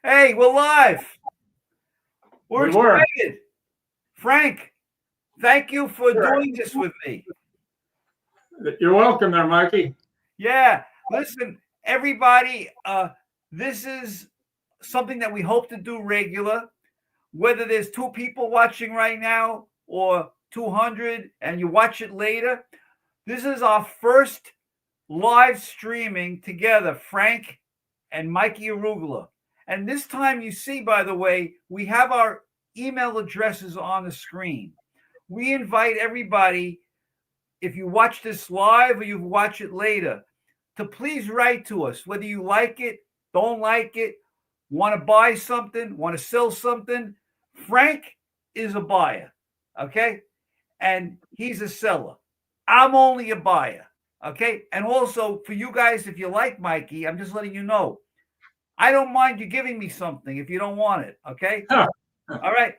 Hey, we're live. We're We were. excited. Frank, thank you for Sure. doing this with me. You're welcome there, Mikey. Yeah, listen, everybody, this is something that we hope to do regular. Whether there's two people watching right now or 200 and you watch it later, this is our first live streaming together, Frank and Mikey Arugula. And this time, you see, by the way, we have our email addresses on the screen. We invite everybody, if you watch this live or you watch it later, to please write to us, whether you like it, don't like it, want to buy something, want to sell something. Frank is a buyer, okay? And he's a seller. I'm only a buyer, okay? And also, for you guys, if you like Mikey, I'm just letting you know, I don't mind you giving me something if you don't want it, okay? Huh. All right.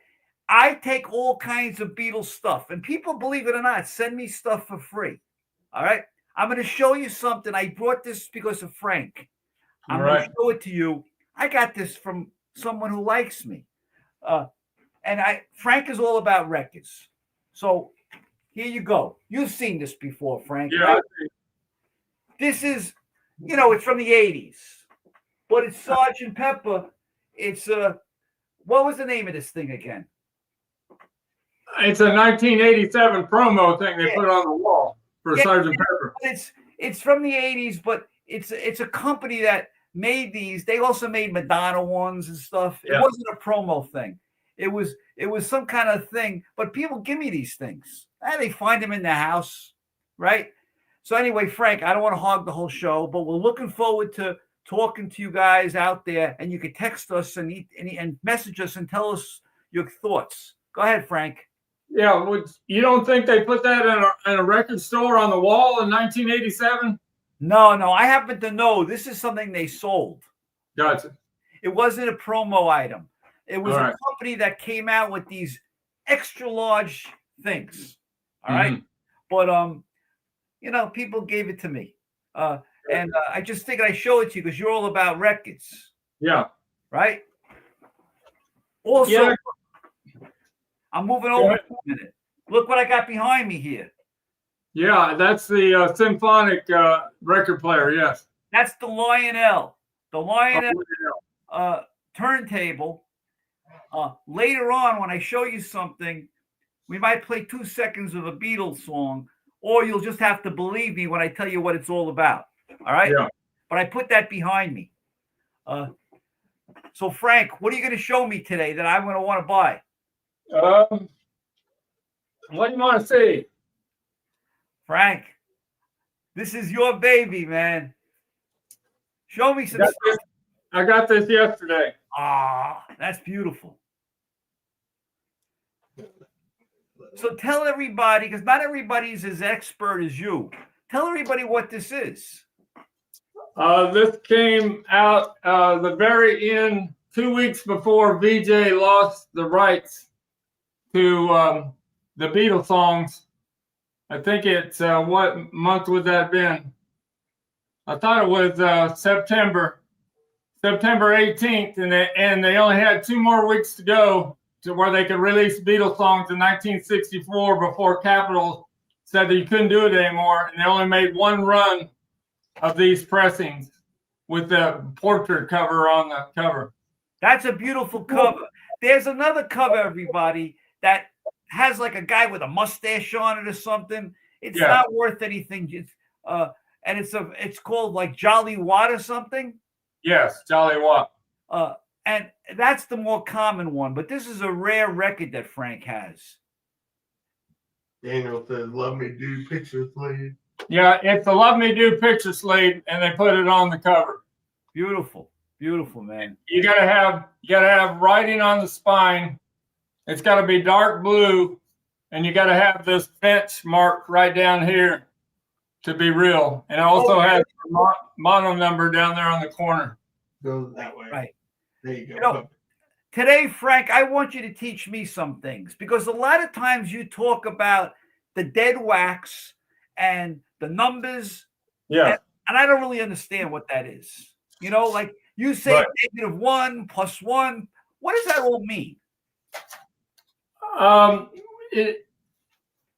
I take all kinds of Beatles stuff, and people, believe it or not, send me stuff for free. All right. I'm going to show you something. I brought this because of Frank. All I'm going to right. show it to you. I got this from someone who likes me. And Frank is all about records. So here you go. You've seen this before, Frank, Yeah. right? This is, it's from the 80s, but it's Sergeant Pepper. It's what was the name of this thing again? It's a 1987 promo thing they put on the wall for Sergeant Pepper. It's from the 80s, but it's a company that made these. They also made Madonna ones and stuff. It wasn't a promo thing. It was some kind of thing. But people give me these things. And they find them in the house, right? So anyway, Frank, I don't want to hog the whole show, but we're looking forward to talking to you guys out there. And you can text us and message us and tell us your thoughts. Go ahead, Frank. Yeah, you don't think they put that in a record store on the wall in 1987? No, I happen to know this is something they sold. Gotcha. It wasn't a promo item. It was a company that came out with these extra large things. All right. But people gave it to me. And I just figured I'd show it to you because you're all about records. Yeah. Right? Also, I'm moving over a minute. Look what I got behind me here. Yeah, that's the symphonic record player, yes. That's the Lionel. The Lionel turntable. Later on, when I show you something, we might play 2 seconds of a Beatles song, or you'll just have to believe me when I tell you what it's all about. All right? Yeah. But I put that behind me. So, Frank, what are you going to show me today that I'm going to want to buy? What do you want to see? Frank, this is your baby, man. Show me some stuff. I got this yesterday. That's beautiful. So tell everybody, because not everybody's as expert as you. Tell everybody what this is. This came out the very end, 2 weeks before VJ lost the rights to the Beatles songs. I think it's what month would that have been? I thought it was September 18th, and they only had 2 more weeks to go to where they could release Beatles songs in 1964 before Capitol said that you couldn't do it anymore, and they only made 1 run of these pressings with the portrait cover on the cover. That's a beautiful cover. There's another cover, everybody, that has like a guy with a mustache on it or something. It's not worth anything. And it's called like Jolly Watt or something. Yes, Jolly Watt. And that's the more common one, but this is a rare record that Frank has. Daniel says, "Love Me Do picture sleeve." Yeah, it's the Love Me Do picture sleeve, and they put it on the cover. Beautiful, beautiful, man. You gotta have writing on the spine. It's got to be dark blue, and you got to have this bench mark right down here to be real. And it also has a mono number down there on the corner. Goes that way. Right. There you go. Today, Frank, I want you to teach me some things because a lot of times you talk about the dead wax and the numbers. Yeah. And I don't really understand what that is. Like You say Right. -1 + 1. What does that all mean?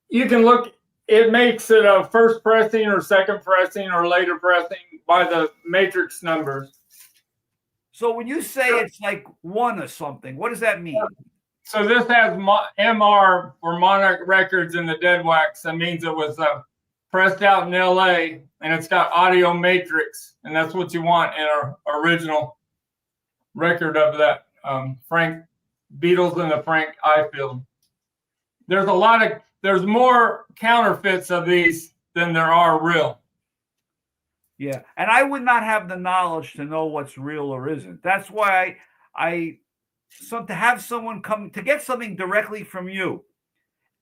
You can look. It makes it a first pressing or second pressing or later pressing by the matrix numbers. So when you say it's like 1 or something, what does that mean? So this has MR for Monarch Records in the dead wax. That means it was pressed out in LA, and it's got audio matrix, and that's what you want in our original record of that Frank Beatles and the Frank Ifield. There's more counterfeits of these than there are real. Yeah, and I would not have the knowledge to know what's real or isn't. That's why to have someone come to get something directly from you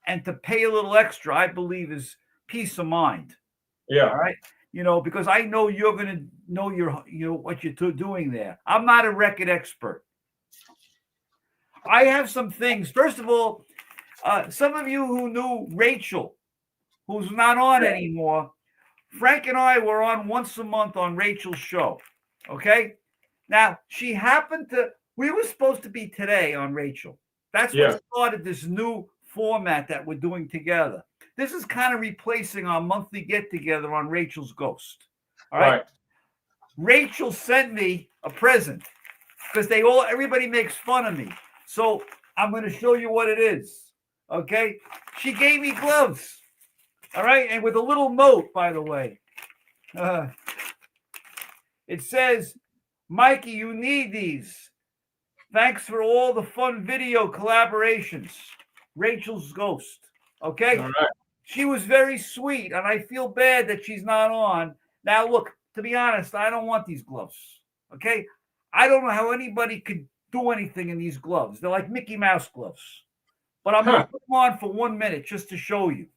and to pay a little extra, I believe is peace of mind. Yeah. All right. Because I know you're going to know what you're doing there. I'm not a record expert. I have some things. First of all, some of you who knew Rachel, who's not on anymore, Frank and I were on once a month on Rachel's show. Okay. Now, we were supposed to be today on Rachel. That's what started this new format that we're doing together. This is kind of replacing our monthly get together on Rachel's Ghost. All right. Rachel sent me a present because everybody makes fun of me. So I'm going to show you what it is. Okay. She gave me gloves. All right. And with a little note, by the way. It says, Mikey, you need these. Thanks for all the fun video collaborations. Rachel's Ghost. Okay. All right. She was very sweet, and I feel bad that she's not on. Now, look, to be honest, I don't want these gloves. Okay. I don't know how anybody could do anything in these gloves. They're like Mickey Mouse gloves. But I'm going to put them on for 1 minute just to show you.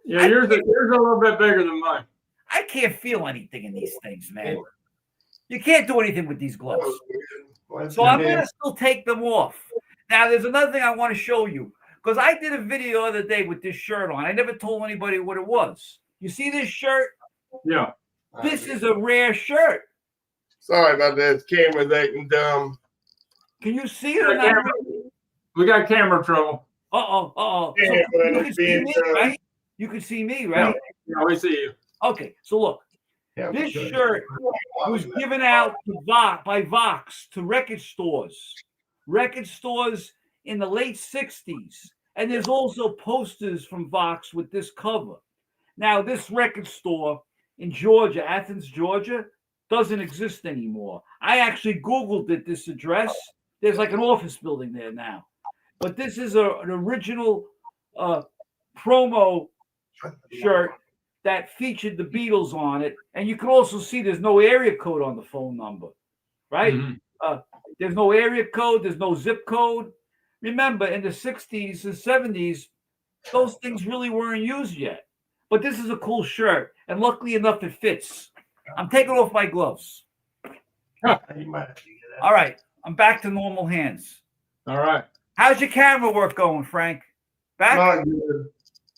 Yeah, yours a little bit bigger than mine. I can't feel anything in these things, man. You can't do anything with these gloves. So I'm going to still take them off. Now, there's another thing I want to show you. Because I did a video the other day with this shirt on. I never told anybody what it was. You see this shirt? Yeah. This is a rare shirt. Sorry about that. Camera's acting dumb. Can you see it or not? We got camera trouble. So Yeah, you can see me, right? You can see me, right? Yeah, we see you. Okay, so look. This shirt was given out by Vox to record stores in the late 60s. And there's also posters from Vox with this cover. Now, this record store in Georgia, Athens, Georgia, doesn't exist anymore. I actually Googled it, this address. There's like an office building there now. But this is an original promo shirt that featured the Beatles on it. And you can also see there's no area code on the phone number, right? Mm-hmm. There's no area code. There's no zip code. Remember, in the 60s and 70s, those things really weren't used yet. But this is a cool shirt. And luckily enough, it fits. I'm taking off my gloves. All right. I'm back to normal hands. All right. How's your camera work going, Frank? Back? Not good.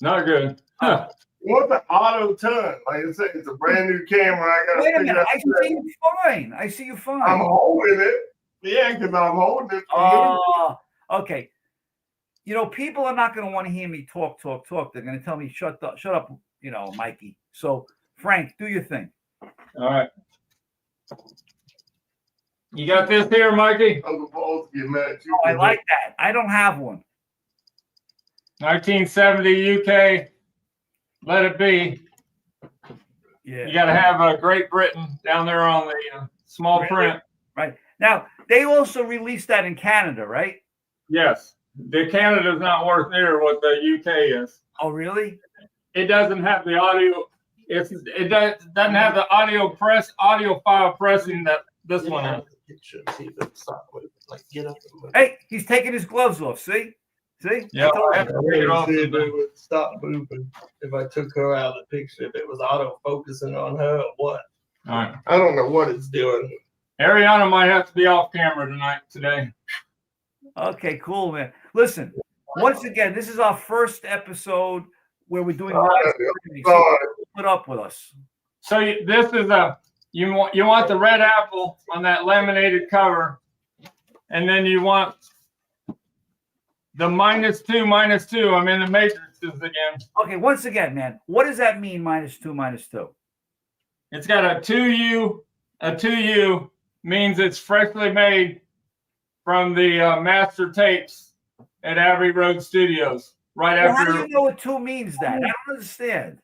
Not good. Huh. What's the auto turn? Like I said, it's a brand new camera. I got to Wait a figure minute. out. I see you fine. I see you fine. I'm holding it. Yeah, because I'm holding it. Okay. People are not going to want to hear me talk. They're going to tell me, shut up, Mikey. So, Frank, do your thing. All right. You got this here, Mikey? I like that. I don't have one. 1970 UK. Let it be. Yeah. You got to have a Great Britain down there on the small print. Right. Now, they also released that in Canada, right? Yes. The Canada's not worth near what the UK is. Oh, really? It doesn't have the audio. It doesn't have the audio file pressing that this one has. Hey, he's taking his gloves off. See? Yeah. It would stop moving if I took her out of the picture. If it was auto focusing on her or what? All right. I don't know what it's doing. Ariana might have to be off camera today. Okay, cool, man. Listen, once again, this is our first episode where we're doing live streaming. So put up with us. So this is you want the red apple on that laminated cover, and then you want the -2, I'm in the matrices again. Okay, once again, man, what does that mean? -2, -2. It's got a 2U. A 2U means it's freshly made from the master tapes at Abbey Road Studios. Right Well, after. how do you know what 2 means that? I don't understand.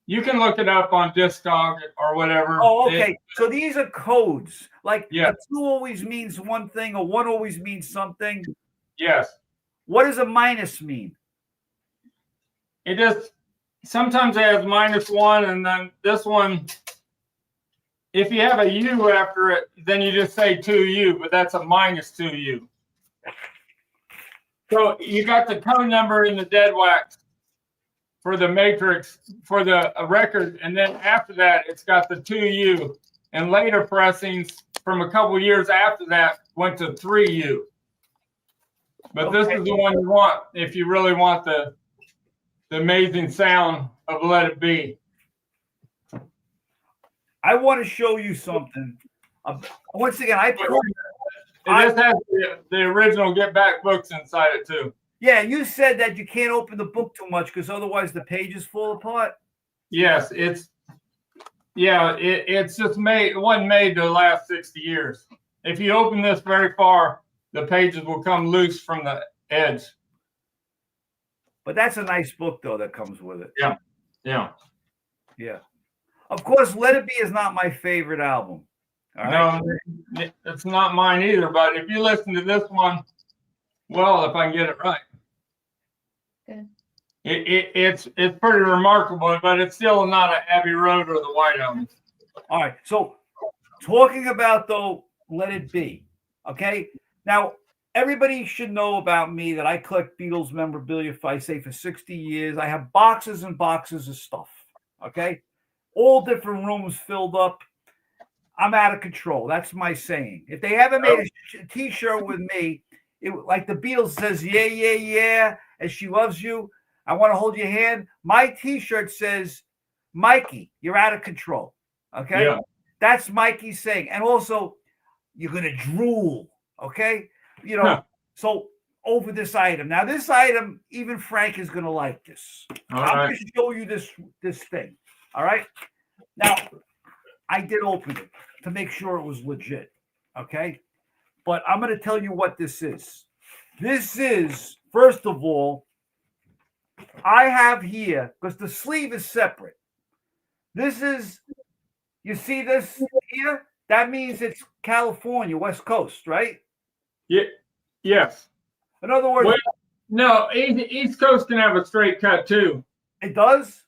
You can look it up on Discog or whatever. Oh, okay. So these are codes. Like Yeah. a 2 always means one thing, or 1 always means something. Yes. What does a minus mean? It just sometimes it has -1, and then this one, if you have a U after it, then you just say 2U, but that's a -2U. So you got the code number in the dead wax for the matrix for the record, and then after that, it's got the 2U. And later pressings from a couple years after that went to 3U. But this is the one you want if you really want the amazing sound of Let It Be. I want to show you something. Once again, It just has the original Get Back books inside it too. Yeah, you said that you can't open the book too much because otherwise the pages fall apart. Yes, it's just made. It wasn't made to last 60 years. If you open this very far, the pages will come loose from the edge. But that's a nice book, though, that comes with it. Yeah. Of course, Let It Be is not my favorite album. All right? No, it's not mine either. But if you listen to this one, well, if I can get it right, Good. It's pretty remarkable. But it's still not an Abbey Road or the White Album. All right. So, talking about, though, Let It Be. Okay. Now, everybody should know about me that I collect Beatles memorabilia, if I say, for 60 years. I have boxes and boxes of stuff. Okay. All different rooms filled up. I'm out of control. That's my saying. If they ever made a T-shirt with me, like the Beatles says, yeah, yeah, yeah, and she loves you, I want to hold your hand. My T-shirt says, Mikey, you're out of control. Okay? Yeah. That's Mikey saying. And also, you're going to drool. Okay? You know, so over this item. Now, this item, even Frank is going to like this. I'm going to show you this thing. All right? Now, I did open it to make sure it was legit. Okay? But I'm going to tell you what this is. This is, first of all, I have here, because the sleeve is separate. This is, you see this here? That means it's California, West Coast, right? Yeah. Yes. In other words, no, East Coast can have a straight cut too. It does?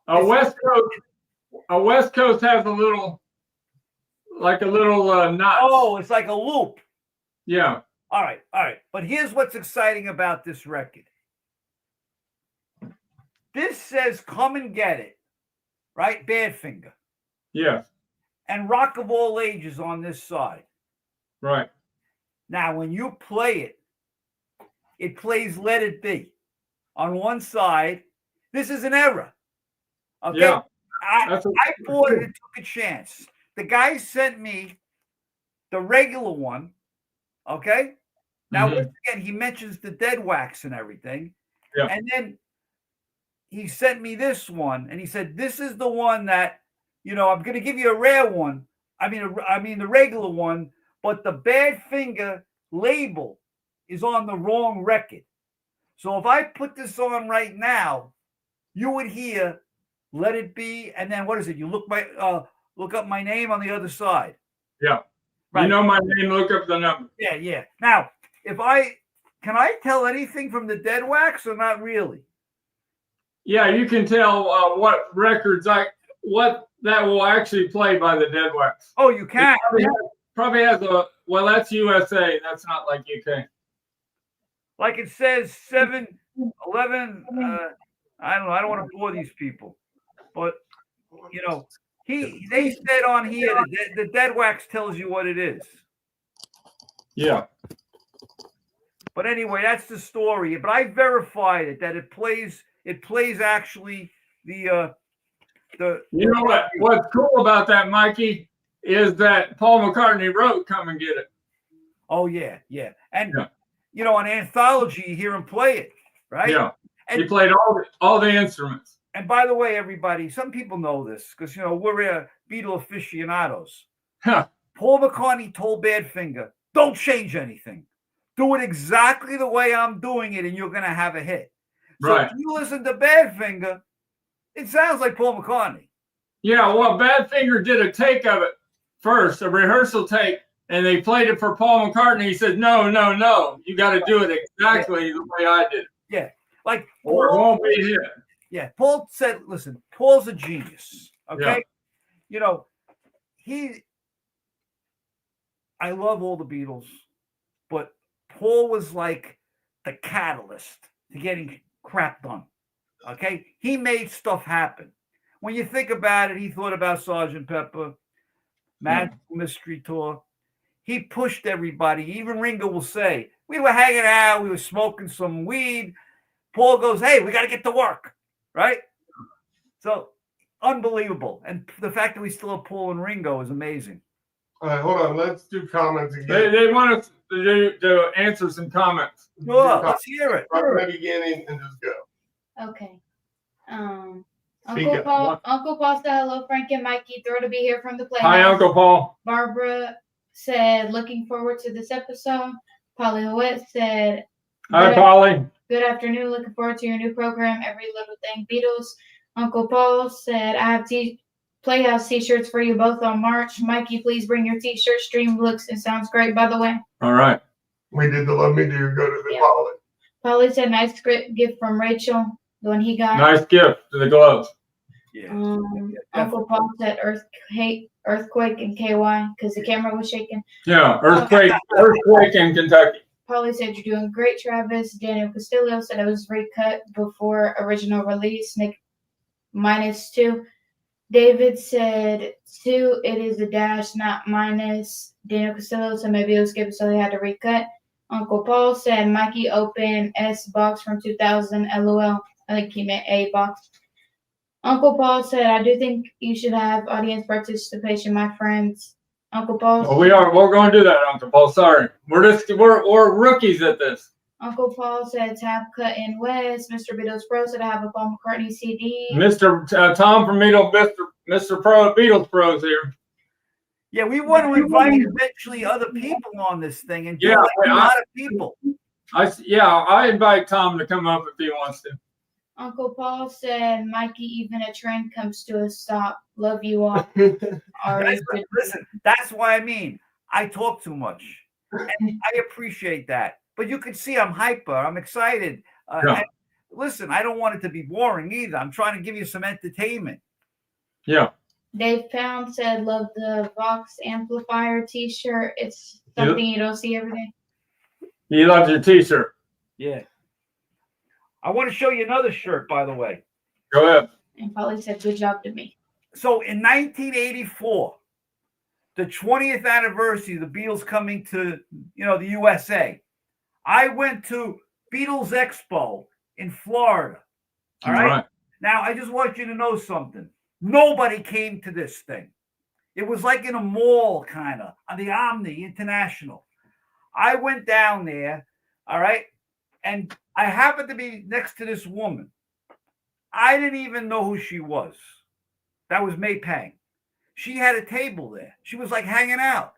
A West Coast has a little knot. Oh, it's like a loop. Yeah. All right. But here's what's exciting about this record. This says "Come and Get It," right? Badfinger. Yeah. And Rock of All Ages on this side. Right. Now, when you play it, it plays Let It Be on one side. This is an error. Okay. Yeah. I bought it and took a chance. The guy sent me the regular one. Okay. Now, once again, he mentions the dead wax and everything. Yeah. And then he sent me this one, and he said, "This is the one that, I'm going to give you a rare one. I mean the regular one, but the Badfinger label is on the wrong record. So if I put this on right now, you would hear Let It Be, and then what is it? You look up my name on the other side. Yeah. Right. You know my name, look up the number. Yeah. Now, can I tell anything from the dead wax or not really? Yeah, you can tell what records what that will actually play by the dead wax. Oh, you can. Probably has that's USA. That's not like UK. Like it says 7-11. I don't know. I don't want to bore these people, but they said on here that the dead wax tells you what it is. Yeah. But anyway, that's the story. But I verified it that it plays actually the You know what's cool about that, Mikey, is that Paul McCartney wrote "Come and Get It." Oh yeah, and you know, on Anthology, you hear him play it, right? Yeah, and, he played all the instruments. And by the way, everybody, some people know this because you know we're Beatle aficionados. Huh. Paul McCartney told Badfinger, "Don't change anything. Do it exactly the way I'm doing it, and you're gonna have a hit." So Right. if you listen to Badfinger, it sounds like Paul McCartney. Yeah, well, Badfinger did a take of it first, a rehearsal take, and they played it for Paul McCartney. He said, no, you got to do it exactly the way I did it. Yeah, like or it won't be here. Yeah, Paul said, listen, Paul's a genius, okay? Yeah. You know, I love all the Beatles, but Paul was like the catalyst to getting crap done, okay? He made stuff happen. When you think about it, he thought about Sgt. Pepper, Magical Mystery Tour. He pushed everybody. Even Ringo will say, we were hanging out, we were smoking some weed. Paul goes, hey, we got to get to work, right? So, unbelievable. And the fact that we still have Paul and Ringo is amazing. All right, hold on. Let's do comments again. They want us to answer some comments. Sure, let's hear it. Right from the beginning and just go. Okay. Uncle Paul said hello, Frank and Mikey. Thrilled to be here from the playhouse. Hi, Uncle Paul. Barbara said, looking forward to this episode. Polly Howitt said, hi, Polly. Good afternoon. Looking forward to your new program, Every Little Thing Beatles. Uncle Paul said, I have Playhouse t-shirts for you both on March. Mikey, please bring your t-shirt. Stream looks and sounds great, by the way. All right. We did the Love Me Do go to the Polly. Polly said, nice gift from Rachel. The one he got. Nice gift to the gloves. Yeah. Uncle Paul said earthquake in KY because the camera was shaking. Yeah, earthquake in Kentucky. Polly said, you're doing great, Travis. Daniel Castillo said it was recut before original release. Nick -2. David said 2. It is a dash, not minus. Daniel Castillo said maybe it was skipped, so they had to recut. Uncle Paul said Mikey open S box from 2000. LOL. I think he meant A box. Uncle Paul said, I do think you should have audience participation, my friends. Uncle Paul. Well, we're going to do that, Uncle Paul. Sorry, we're rookies at this. Uncle Paul said, tap cut in West. Mr. Beatles Pro said, I have a Paul McCartney CD. Mr. Tom from Mr. Pro Beatles Pros here. Yeah, we want to invite eventually other people on this thing and a lot of people. I invite Tom to come up if he wants to. Uncle Paul said, Mikey, even a trend comes to a stop. Love you all. Listen, that's why I talk too much. And I appreciate that. But you can see I'm hyper. I'm excited. And listen, I don't want it to be boring either. I'm trying to give you some entertainment. Yeah. Dave Pound said, love the Vox Amplifier t-shirt. It's something you don't see every day. He loves your t-shirt. Yeah. I want to show you another shirt, by the way. Go ahead. And Polly said, good job to me. So in 1984, the 20th anniversary of the Beatles coming to, the USA, I went to Beatles Expo in Florida. All right. Now, I just want you to know something. Nobody came to this thing. It was like in a mall, kind of, on the Omni International. I went down there, all right, and I happened to be next to this woman. I didn't even know who she was. That was May Pang. She had a table there. She was like hanging out.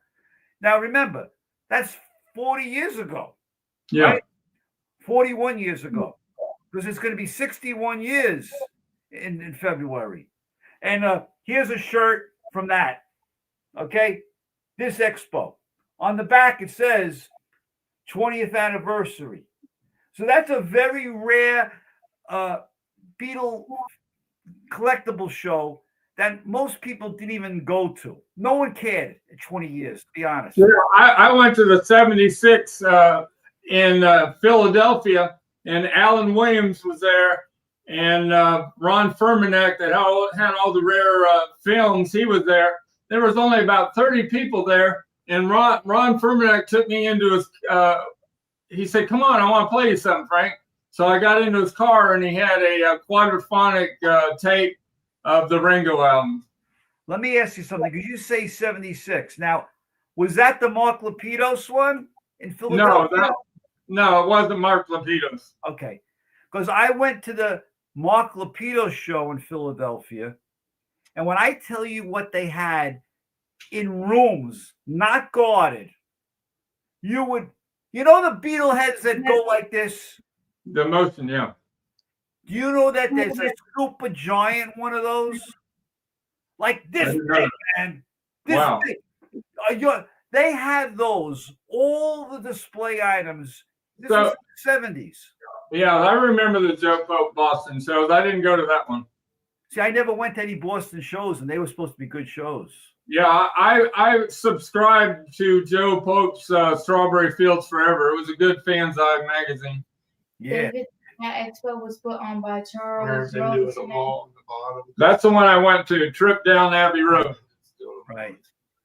Now, remember, that's 40 years ago. Yeah. Right? 41 years ago. Because it's going to be 61 years in February. And here's a shirt from that. Okay? This expo. On the back, it says 20th anniversary. So that's a very rare Beatle collectible show that most people didn't even go to. No one cared at 20 years, to be honest. Yeah, I went to the 76 in Philadelphia, and Alan Williams was there, and Ron Fermanek that had all the rare films, he was there. There was only about 30 people there, and Ron Fermanek took me into his, he said, come on, I want to play you something, Frank. So I got into his car, and he had a quadraphonic tape, of the Ringo album. Let me ask you something. Because you say 76. Now, was that the Mark Lapidus one in Philadelphia? No, it wasn't Mark Lapidus. Okay. Because I went to the Mark Lapidus show in Philadelphia. And when I tell you what they had in rooms, not guarded, you know the Beetle heads that go like this? The motion, yeah. Do you know that there's a super giant one of those? Like this big, man. This big. They had those, all the display items. This was the 70s. Yeah, I remember the Joe Pope Boston shows. I didn't go to that one. See, I never went to any Boston shows, and they were supposed to be good shows. Yeah, I subscribed to Joe Pope's Strawberry Fields Forever. It was a good fanzine magazine. Yeah. That expo was put on by Charles. That's the one I went to. Trip down Abbey Road. Right.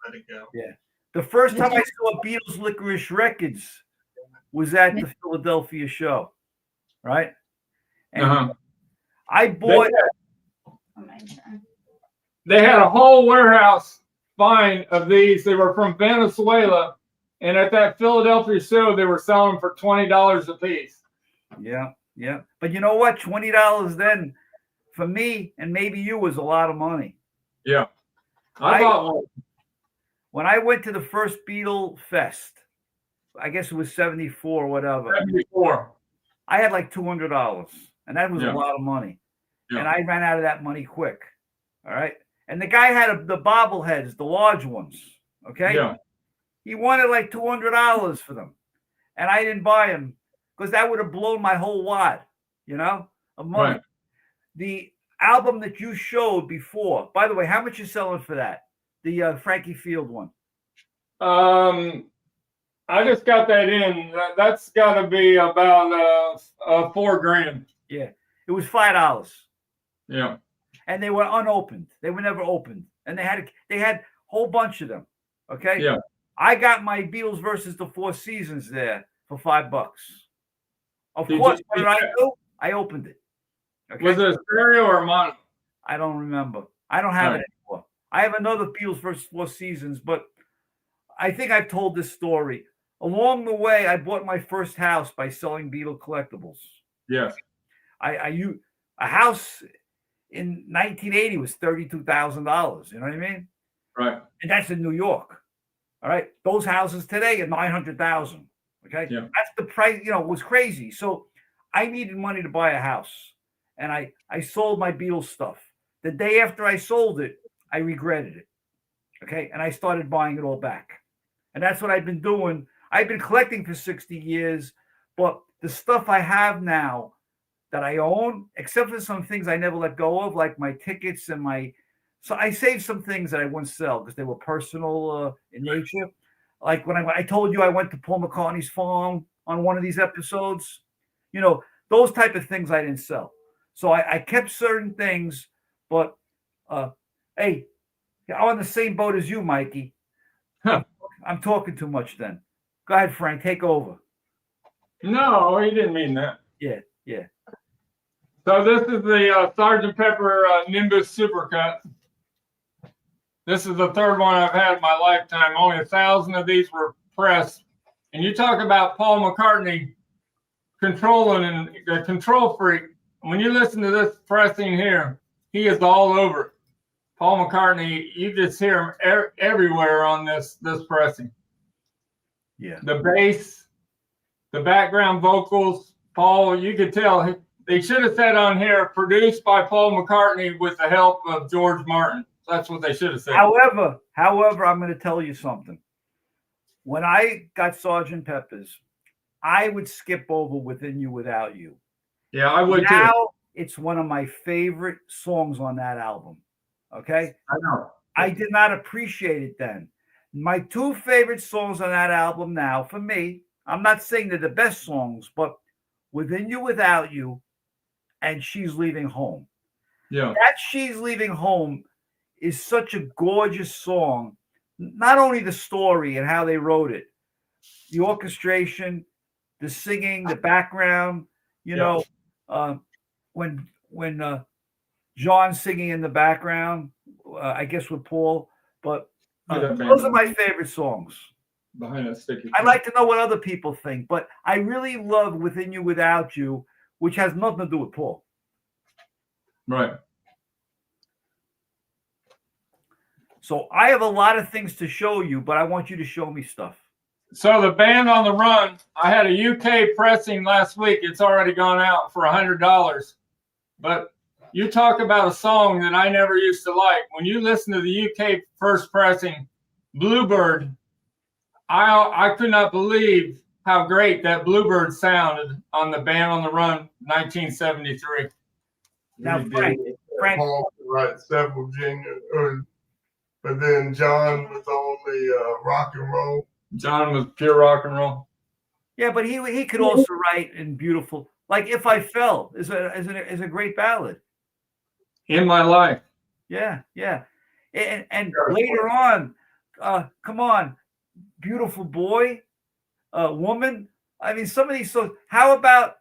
Let it go. Yeah. The first time I saw Beatles Licorice Records was at the Philadelphia show. Right? And I bought. They had a whole warehouse find of these. They were from Venezuela. And at that Philadelphia show, they were selling for $20 a piece. Yeah. Yeah. But you know what? $20 then for me and maybe you was a lot of money. Yeah. I bought one. When I went to the first Beatle Fest, I guess it was 74 or whatever. 74. I had like $200, and that was a lot of money. Yeah. And I ran out of that money quick. All right. And the guy had the bobbleheads, the large ones. Okay. Yeah. He wanted like $200 for them. And I didn't buy them because that would have blown my whole wad, of money. Right. The album that you showed before, by the way, how much you selling for that? The Frankie Field one. I just got that in. That's got to be about $4,000. Yeah, it was $5. Yeah, and they were unopened. They were never opened, and they had a whole bunch of them. Okay. Yeah, I got my Beatles versus the Four Seasons there for $5. Of course, what did I do? I opened it. Okay? Was it a stereo or a mono? I don't remember. I don't have it anymore. I have another Beatles versus Four Seasons, but I think I've told this story. Along the way, I bought my first house by selling Beatle collectibles. Yes. A house in 1980 was $32,000. You know what I mean? Right. And that's in New York. All right. Those houses today are $900,000. Okay. Yeah. That's the price. It was crazy. So I needed money to buy a house, and I sold my Beatles stuff. The day after I sold it, I regretted it. Okay. And I started buying it all back. And that's what I've been doing. I've been collecting for 60 years, but the stuff I have now that I own, except for some things I never let go of, like my tickets and so I saved some things that I wouldn't sell because they were personal in nature. Like when I told you I went to Paul McCartney's farm on one of these episodes, those type of things I didn't sell. So I kept certain things, but hey, I'm on the same boat as you, Mikey. Huh. I'm talking too much then. Go ahead, Frank, take over. No, he didn't mean that. Yeah. So this is the Sgt. Pepper Nimbus Supercut. This is the third one I've had in my lifetime. Only 1,000 of these were pressed. And you talk about Paul McCartney controlling and a control freak. When you listen to this pressing here, he is all over it. Paul McCartney, you just hear him everywhere on this pressing. Yeah. The bass, the background vocals, Paul, you could tell they should have said on here, produced by Paul McCartney with the help of George Martin. That's what they should have said. However, I'm going to tell you something. When I got Sgt. Pepper's, I would skip over Within You Without You. Yeah, I would now, too. It's one of my favorite songs on that album. Okay? I know. I did not appreciate it then. My two favorite songs on that album now, for me, I'm not saying they're the best songs, but Within You Without You and She's Leaving Home. Yeah. That She's Leaving Home is such a gorgeous song. Not only the story and how they wrote it, the orchestration, the singing, the background, when John singing in the background, I guess with Paul. But That band those are my favorite songs. behind that sticky. I like to know what other people think, but I really love Within You, Without You, which has nothing to do with Paul. Right. So I have a lot of things to show you, but I want you to show me stuff. So the Band on the Run, I had a UK pressing last week. It's already gone out for $100. But you talk about a song that I never used to like. When you listen to the UK first pressing, Bluebird, I could not believe how great that Bluebird sounded on the Band on the Run 1973. Now, We Frank, did. Frank, Paul could write several jingles, but then John was only rock and roll. John was pure rock and roll. yeah, but he could also write in beautiful, like "If I Fell" is a great ballad. In My Life. Yeah, and later on, come on, Beautiful Boy, Woman. I mean, some of these songs. How about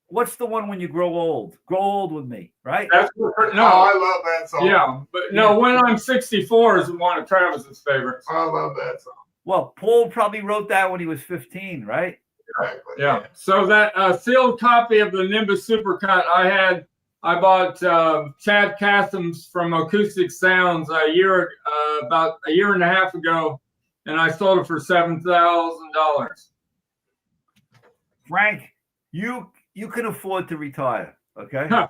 what's the one When You Grow Old? Grow Old with Me, right? That's No, no, I love that song. yeah, but no, When I'm 64 is one of Travis's favorites. I love that song. Well, Paul probably wrote that when he was 15, right? Exactly. Yeah. So that sealed copy of the Nimbus Supercut I bought Chad Cassim's from Acoustic Sounds about a year and a half ago, and I sold it for $7,000. Frank, you can afford to retire, okay? Huh.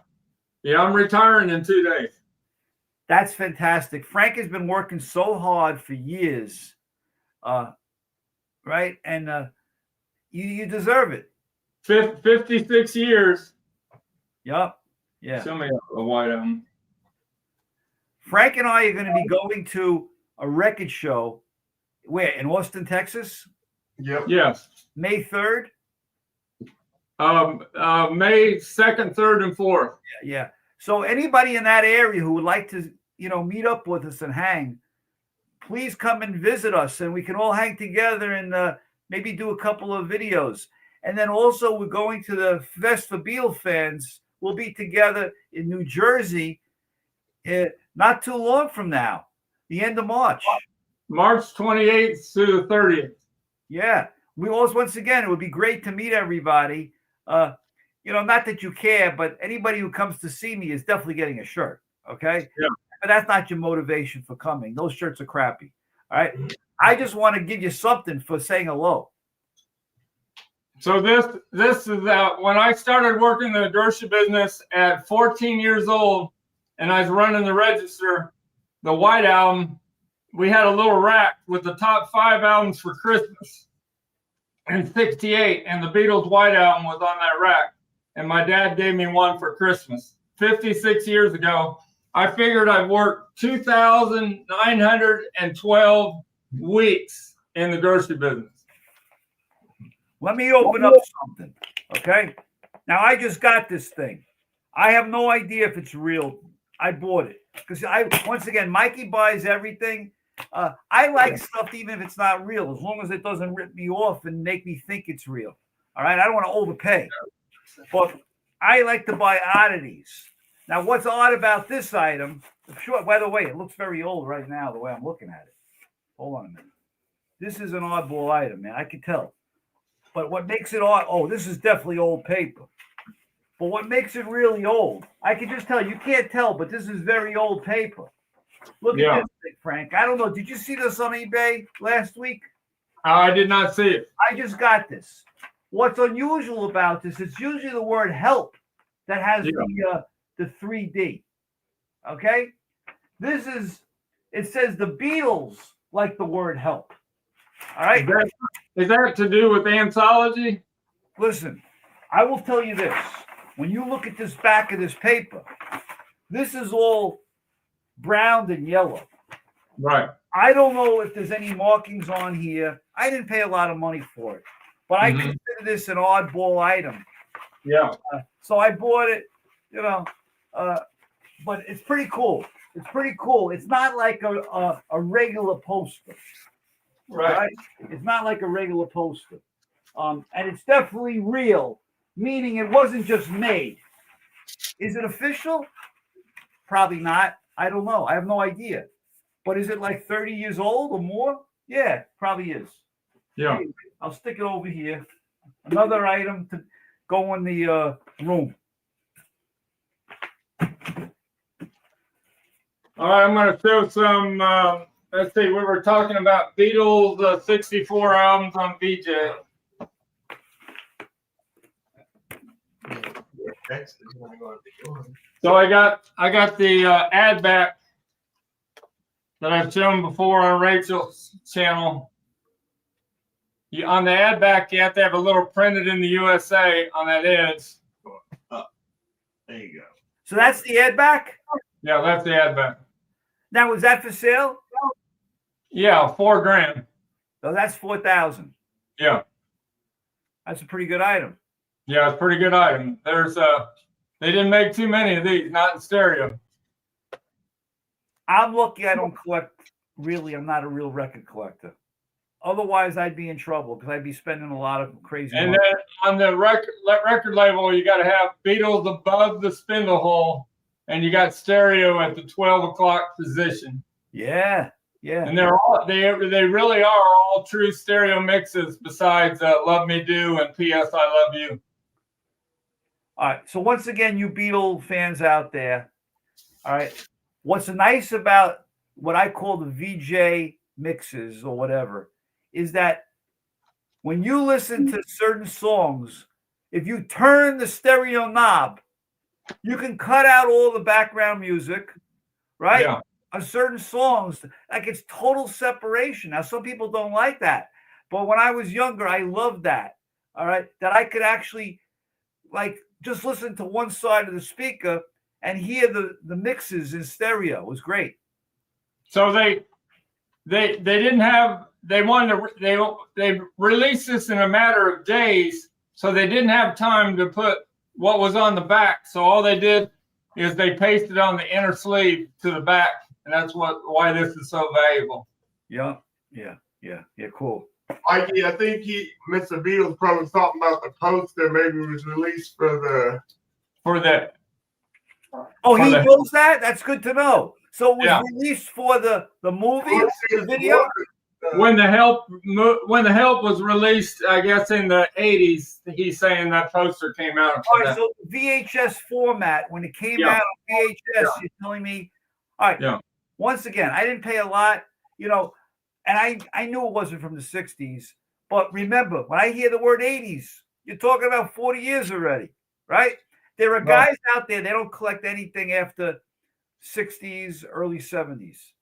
Yeah, I'm retiring in 2 days. That's fantastic. Frank has been working so hard for years, right? And you deserve it. 56 years. Yep. Yeah. Show me a white album. Frank and I are going to be going to a record show. Where? In Austin, Texas? Yep. Yes. May 3rd? May 2nd, 3rd, and 4th. Yeah. So anybody in that area who would like to, meet up with us and hang, please come and visit us, and we can all hang together and maybe do a couple of videos. And then also we're going to the Fest for Beatle fans. We'll be together in New Jersey not too long from now, the end of March. March 28th to the 30th. Yeah. We also, once again, it would be great to meet everybody. Not that you care, but anybody who comes to see me is definitely getting a shirt. Okay. Yeah. But that's not your motivation for coming. Those shirts are crappy. All right. I just want to give you something for saying hello. So this is when I started working in the grocery business at 14 years old, and I was running the register, the White Album, we had a little rack with the top 5 albums for Christmas in '68, and the Beatles' White Album was on that rack. And my dad gave me one for Christmas 56 years ago. I figured I've worked 2,912 weeks in the grocery business. Let me open up something. Okay. Now I just got this thing. I have no idea if it's real. I bought it because once again, Mikey buys everything. I like stuff even if it's not real, as long as it doesn't rip me off and make me think it's real. All right. I don't want to overpay, but I like to buy oddities. Now, what's odd about this item? Sure. By the way, it looks very old right now, the way I'm looking at it. Hold on a minute. This is an oddball item, man. I can tell. But what makes it odd? This is definitely old paper. But what makes it really old? I can just tell. You can't tell, but this is very old paper. Look at this thing, Frank. I don't know. Did you see this on eBay last week? I did not see it. I just got this. What's unusual about this? It's usually the word "help" that has the 3D. Okay, it says the Beatles like the word "help." All right. Is that to do with anthology? Listen, I will tell you this. When you look at this back of this paper, this is all brown and yellow. Right. I don't know if there's any markings on here. I didn't pay a lot of money for it, but I consider this an oddball item. Yeah. So I bought it, but it's pretty cool. It's pretty cool. It's not like a regular poster. Right. It's not like a regular poster. And it's definitely real, meaning it wasn't just made. Is it official? Probably not. I don't know. I have no idea. But is it like 30 years old or more? Yeah, probably is. Yeah. I'll stick it over here. Another item to go in the room. All right, I'm going to show some. Let's see, we were talking about Beatles 64 albums on VJ. So I got the ad back that I've shown before on Rachel's channel. On the ad back, you have to have a little printed in the USA on that edge. There you go. So that's the ad back? Yeah, that's the ad back. Now, is that for sale? Yeah, $4,000. So that's 4,000. Yeah. That's a pretty good item. Yeah, it's a pretty good item. They didn't make too many of these, not in stereo. I'm lucky I don't collect, really, I'm not a real record collector. Otherwise, I'd be in trouble because I'd be spending a lot of crazy And money. then on the record label, you got to have Beatles above the spindle hole, and you got stereo at the 12 o'clock position. Yeah, yeah. And they really are all true stereo mixes besides Love Me Do and P.S. I Love You. All right. So once again, you Beatle fans out there, all right, what's nice about what I call the VJ mixes or whatever is that when you listen to certain songs, if you turn the stereo knob, you can cut out all the background music, right? Yeah. On certain songs, like it's total separation. Now, some people don't like that, but when I was younger, I loved that. All right, that I could actually like just listen to one side of the speaker and hear the mixes in stereo. It was great. So they didn't have. They wanted to. They released this in a matter of days, so they didn't have time to put what was on the back. So all they did is they pasted on the inner sleeve to the back, and that's why this is so valuable. Yeah, cool. Mikey, I think Mr. Beatles probably talking about the poster maybe was released for the. Oh, he knows that? That's good to know. So it was Yeah. released for the movie, the video? When the help was released, I guess in the 80s, he's saying that poster came out. All right, so VHS format, when it came out on VHS, you're telling me, all right, once again, I didn't pay a lot, and I knew it wasn't from the 60s, but remember, when I hear the word 80s, you're talking about 40 years already, right? There are guys out there, they don't collect anything after 60s, early 70s.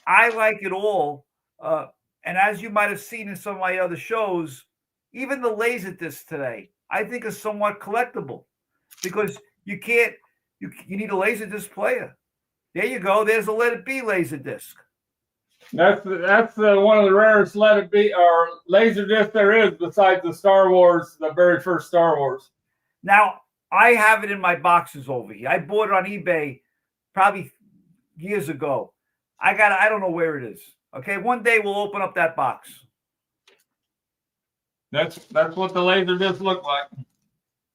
I like it all. And as you might have seen in some of my other shows, even the Laserdisc today, I think is somewhat collectible because you need a Laserdisc player. There you go. There's a Let It Be Laserdisc. That's one of the rarest Let It Be or Laserdisc there is besides the Star Wars, the very first Star Wars. Now, I have it in my boxes over here. I bought it on eBay probably years ago. I don't know where it is. Okay, one day we'll open up that box. That's what the Laserdisc looked like.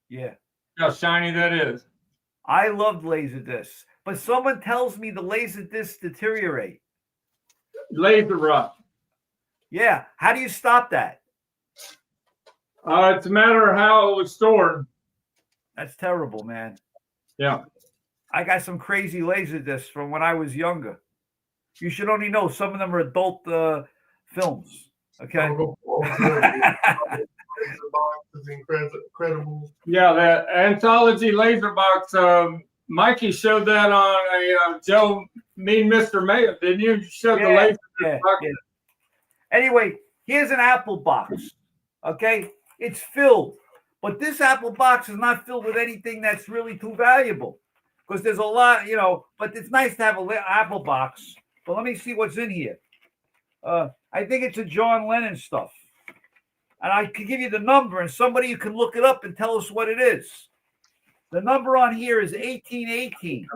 Yeah. How shiny that is. I loved Laserdiscs, but someone tells me the Laserdiscs deteriorate. Laser rot. Yeah. How do you stop that? It's a matter of how it was stored. That's terrible, man. Yeah. I got some crazy Laserdiscs from when I was younger. You should only know some of them are adult films. Okay. Is incredible. Yeah, that anthology laser box. Mikey showed that on a Joe Mean Mr. Mayo, didn't you? You showed the laser box. Yeah. Anyway, here's an Apple box. Okay, it's filled, but this Apple box is not filled with anything that's really too valuable because there's a lot, But it's nice to have an Apple box. But let me see what's in here. I think it's a John Lennon stuff. And I can give you the number, and somebody you can look it up and tell us what it is. The number on here is 1818.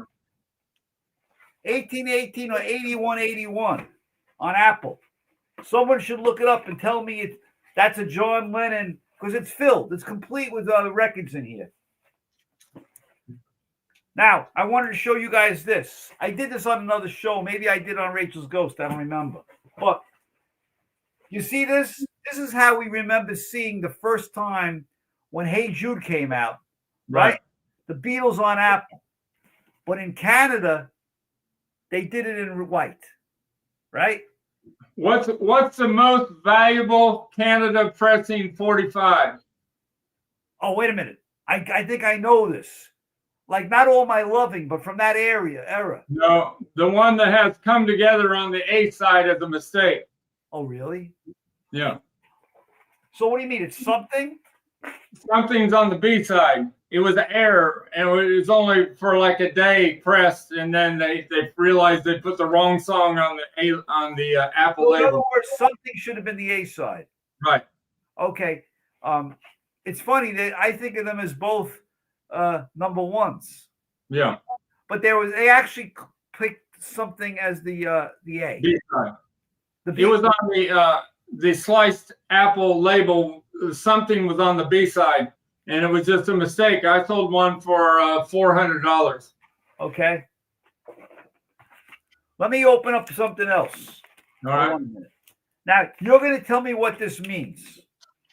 1818 or 8181 on Apple. Someone should look it up and tell me that's a John Lennon, because it's filled. It's complete with the records in here. Now, I wanted to show you guys this. I did this on another show. Maybe I did on Rachel's Ghost. I don't remember. But you see this? This is how we remember seeing the first time when Hey Jude came out, right? The Beatles on Apple. But in Canada, they did it in white, right? What's the most valuable Canada pressing 45? Oh, wait a minute. I think I know this. Like, not All My Loving, but from that era. No, the one that has Come Together on the A side is a mistake. Oh, really? Yeah. So what do you mean? It's something? Something's on the B side. It was an error, and it was only for like a day pressed, and then they realized they put the wrong song on the Apple So in other label. words, something should have been the A side. Right. Okay. It's funny that I think of them as both number ones. Yeah. But they actually picked something as the A. B side. The It was on the sliced Apple label. Something was on the B side, and it was just a mistake. I sold one for $400. Okay. Let me open up something else. All right. 1 minute. Now you're going to tell me what this means.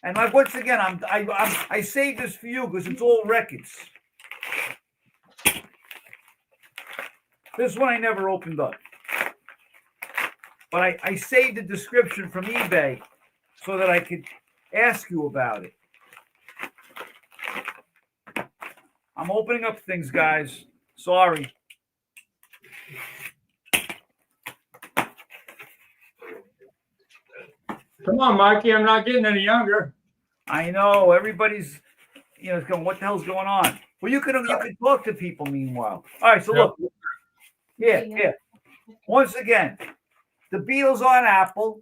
And like once again, I saved this for you because it's all records. This one I never opened up, but I saved the description from eBay so that I could ask you about it. I'm opening up things, guys. Sorry. Come on, Mikey. I'm not getting any younger. I know everybody's, going, what the hell's going on? Well, you could talk to people meanwhile. All right, so look, here. Once again, the Beatles on Apple.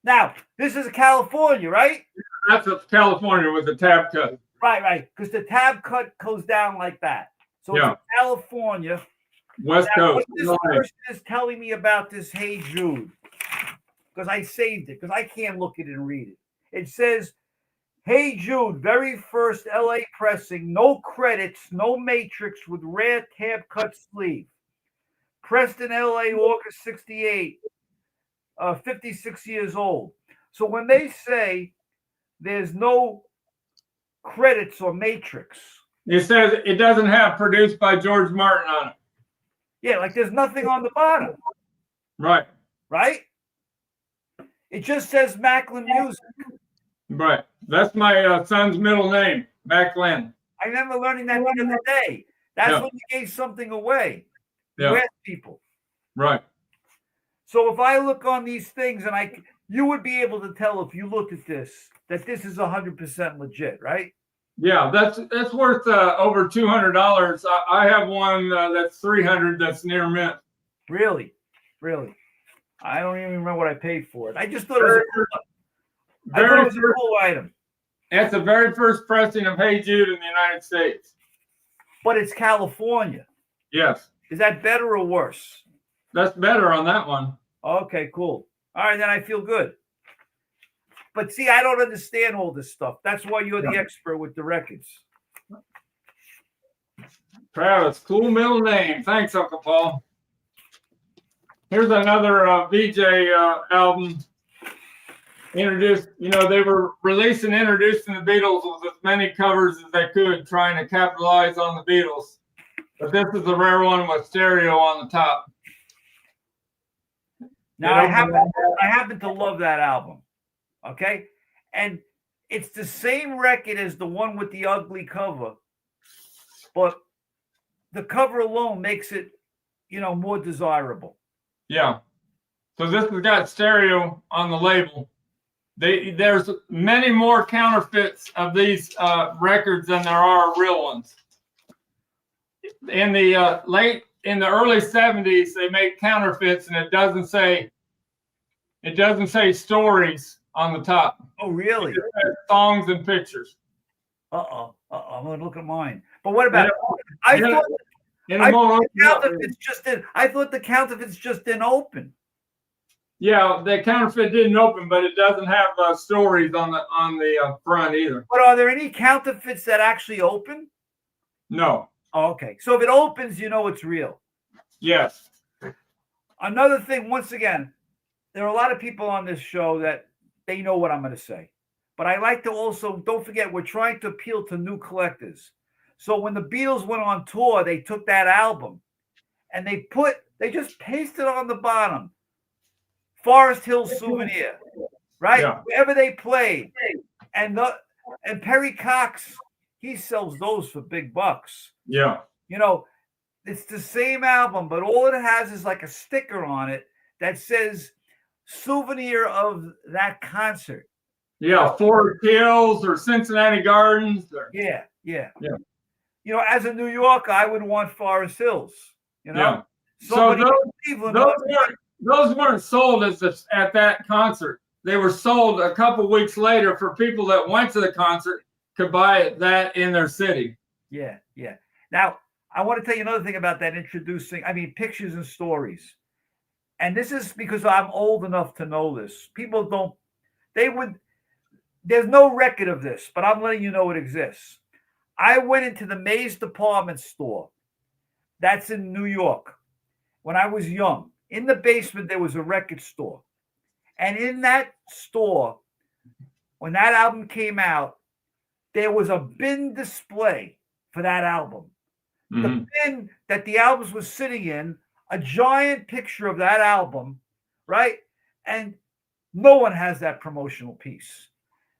Now, this is California, right? That's a California with the tab cut. Right, because the tab cut goes down like that. So Yeah. it's California. West Now, Coast. what this person is telling me about this Hey Jude, because I saved it, because I can't look at it and read it. It says, Hey Jude, very first LA pressing, no credits, no matrix with rare tab cut sleeve. Pressed in LA, August 68, 56 years old. So when they say there's no credits or matrix, It says it doesn't have produced by George Martin on it. yeah, like there's nothing on the bottom, Right. right? It just says Macklin Music. Right. That's my son's middle name, Macklin. I remember learning that the other day. That's when you gave something away. You Yeah. asked people. Right. So if I look on these things, and you would be able to tell if you looked at this that this is 100% legit, right? Yeah, that's worth over $200. I have one that's $300 that's near mint. Really. I don't even remember what I paid for it. I just thought it was a cool item. That's the very first pressing of Hey Jude in the United States. But it's California. Yes. Is that better or worse? That's better on that one. Okay, cool. All right, then I feel good. But see, I don't understand all this stuff. That's why you're the expert with the records. Travis, cool middle name. Thanks, Uncle Paul. Here's another VJ album. Introduced, they were introducing the Beatles with as many covers as they could, trying to capitalize on the Beatles. But this is a rare one with stereo on the top. Now, I happen to love that album. Okay? And it's the same record as the one with the ugly cover, but the cover alone makes it, more desirable. Yeah. So this has got stereo on the label. There's many more counterfeits of these records than there are real ones. In the early 70s, they made counterfeits, and it doesn't say stories on the top. Oh, really? It says songs and pictures. I'm gonna look at mine. But what about I thought the counterfeits just didn't open. Yeah, the counterfeit didn't open, but it doesn't have stories on the front either. But are there any counterfeits that actually open? No. Oh, okay. So if it opens, you know it's real. Yes. Another thing, once again, there are a lot of people on this show that they know what I'm going to say. But I like to also, don't forget, we're trying to appeal to new collectors. So when the Beatles went on tour, they took that album and they just pasted on the bottom, Forest Hills Souvenir, right? Yeah. Wherever they played. And Perry Cox, he sells those for big bucks. Yeah. You know, it's the same album, but all it has is like a sticker on it that says souvenir of that concert. Yeah. Forest Hills or Cincinnati Gardens. Or, Yeah. Yeah. You know, as a New Yorker, I would want Forest Hills. You know, Yeah. somebody So in Cleveland. those weren't sold at that concert. They were sold a couple weeks later for people that went to the concert could buy that in their city. Yeah. Now, I want to tell you another thing about that pictures and stories. And this is because I'm old enough to know this. There's no record of this, but I'm letting you know it exists. I went into the Mays department store. That's in New York. When I was young, in the basement, there was a record store. And in that store, when that album came out, there was a bin display for that album. Mm-hmm. The bin that the albums was sitting in, a giant picture of that album, right? And no one has that promotional piece.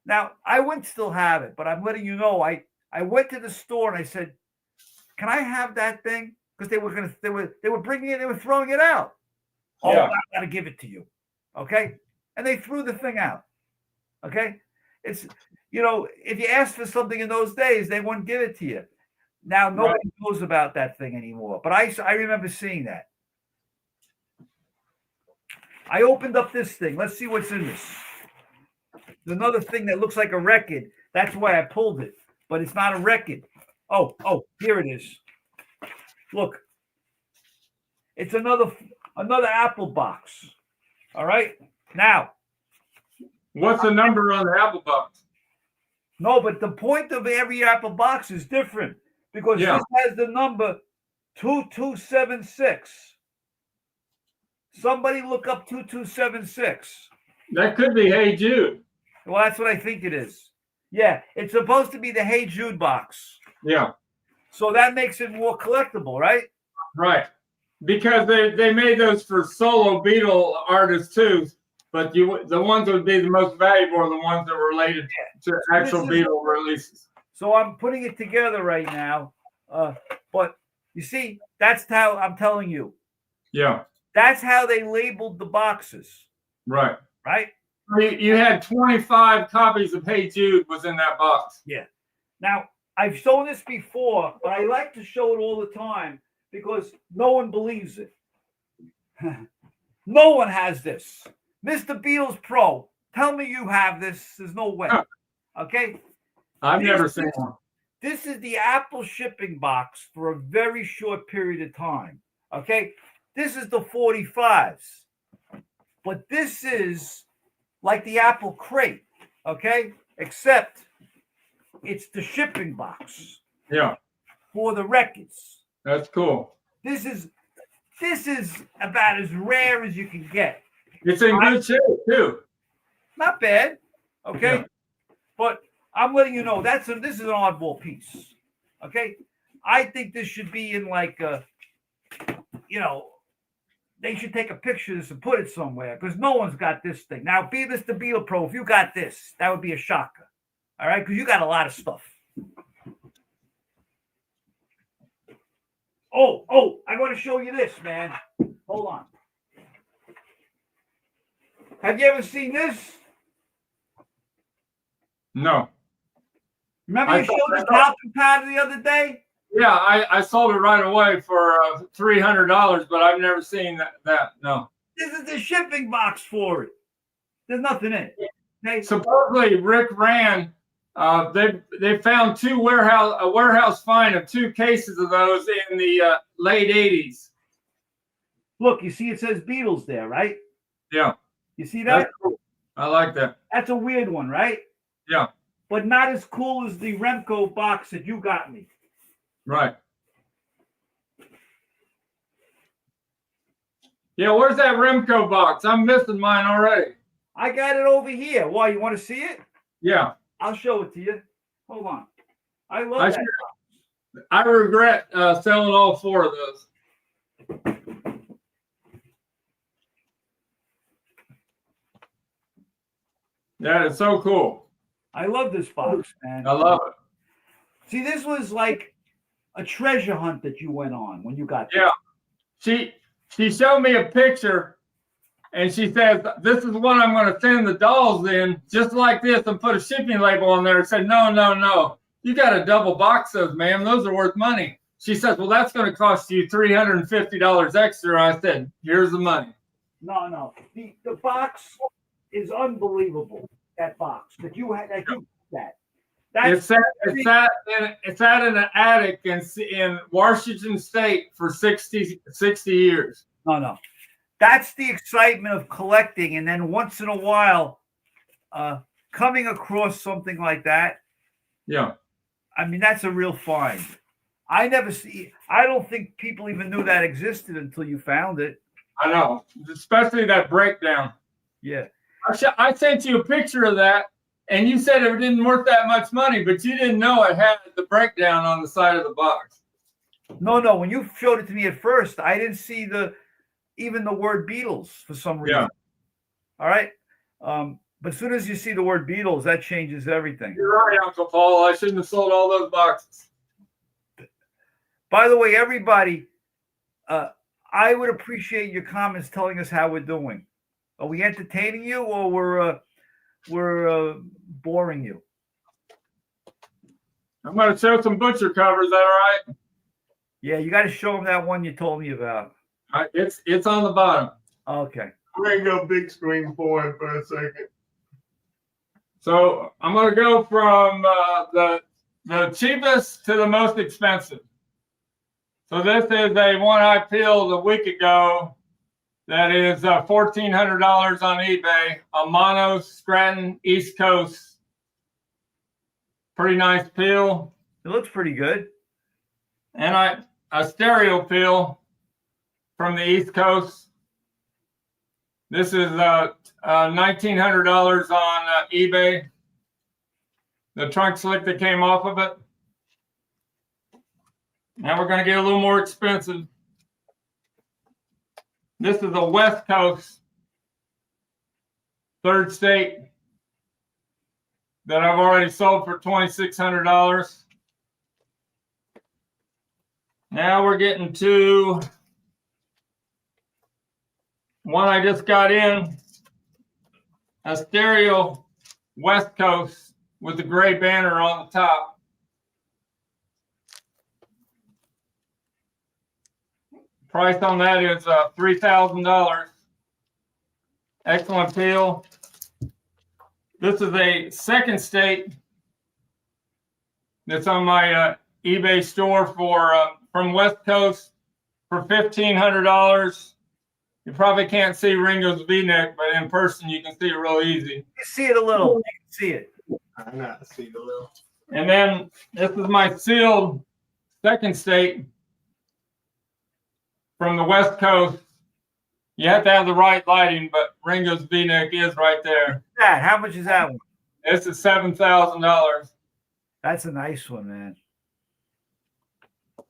Now, I wouldn't still have it, but I'm letting you know, I went to the store and I said, "Can I have that thing?" Because they were bringing it, they were throwing it out. Oh, Yeah. I gotta give it to you. Okay. And they threw the thing out. Okay. It's, if you asked for something in those days, they wouldn't give it to you. Now nobody knows about that thing anymore. But I remember seeing that. I opened up this thing. Let's see what's in this. There's another thing that looks like a record. That's why I pulled it. But it's not a record. Oh, here it is. Look. It's another Apple box. All right. Now, what's the number on the Apple box? No, but the point of every Apple box is different because this has the number 2276. Somebody look up 2276. That could be Hey Jude. Well, that's what I think it is. Yeah, it's supposed to be the Hey Jude box. Yeah. So that makes it more collectible, right? Right. Because they made those for solo Beatle artists too, but the ones that would be the most valuable are the ones that are related to actual Beatle releases. So I'm putting it together right now. But you see, that's how I'm telling you. Yeah. That's how they labeled the boxes. Right. Right? You had 25 copies of Hey Jude was in that box. Yeah. Now, I've shown this before, but I like to show it all the time because no one believes it. No one has this. Mr. Beatles Pro, tell me you have this. There's no way. Okay? I've never seen one. This is the Apple shipping box for a very short period of time. Okay? This is the 45s. But this is like the Apple crate. Okay? Except it's the shipping box. Yeah. For the records. That's cool. This is about as rare as you can get. It's in good shape too. Not bad. Okay? Yeah. But I'm letting you know this is an oddball piece. Okay? I think this should be in like they should take a picture of this and put it somewhere because no one's got this thing. Now, be this the Beatle Pro, if you got this, that would be a shocker. All right? Because you got a lot of stuff. Oh, I want to show you this, man. Hold on. Have you ever seen this? No. Remember you showed the talcum powder the other day? Yeah, I sold it right away for $300, but I've never seen that. No. This is the shipping box for it. There's nothing in it. Okay? Supposedly, Rick Rand, they found a warehouse find of 2 cases of those in the late 80s. Look, you see it says Beatles there, right? Yeah. You see that? That's cool. I like that. That's a weird one, right? Yeah. But not as cool as the Remco box that you got me. Right. Yeah, where's that Remco box? I'm missing mine already. I got it over here. Why, you want to see it? Yeah. I'll show it to you. Hold on. I love I that. I regret selling all 4 of those. That is so cool. I love this box, man. I love it. See, this was like a treasure hunt that you went on when you got this. Yeah. She showed me a picture and she says, this is what I'm going to send the dolls in, just like this, and put a shipping label on there and said, no. You got to double box those, ma'am. Those are worth money. She says, well, that's going to cost you $350 extra. I said, here's the money. No. The box is unbelievable. That box that you had, It's sat in an attic in Washington State for 60 years. No. That's the excitement of collecting, and then once in a while, coming across something like that. Yeah. I mean, that's a real find. I don't think people even knew that existed until you found it. I know, especially that breakdown. Yeah. I sent you a picture of that, and you said it didn't worth that much money, but you didn't know it had the breakdown on the side of the box. No. When you showed it to me at first, I didn't see even the word Beatles for some reason. Yeah. All right. But as soon as you see the word Beatles, that changes everything. You're right, Uncle Paul. I shouldn't have sold all those boxes. By the way, everybody, I would appreciate your comments telling us how we're doing. Are we entertaining you, or we're boring you? I'm going to show some butcher covers. Is that all right? Yeah, you got to show them that one you told me about. It's on the bottom. Okay. We're gonna go big screen for it for a second. So I'm going to go from the cheapest to the most expensive. So this is a one I peeled a week ago. That is $1,400 on eBay. A mono Stratton East Coast. Pretty nice peel. It looks pretty good. And a stereo peel from the East Coast. This is $1,900 on eBay. The trunk slick that came off of it. Now we're going to get a little more expensive. This is a West Coast 3rd State that I've already sold for $2,600. Now we're getting to one I just got in, a stereo West Coast with the gray banner on the top. Price on that is $3,000. Excellent peel. This is a 2nd State that's on my eBay store for from West Coast for $1,500. You probably can't see Ringo's V-neck, but in person you can see it real easy. You see it a little. You can see it. I not see the little. And then this is my sealed 2nd State from the West Coast. You have to have the right lighting, but Ringo's V-neck is right there. How much is that one? This is $7,000. That's a nice one, man.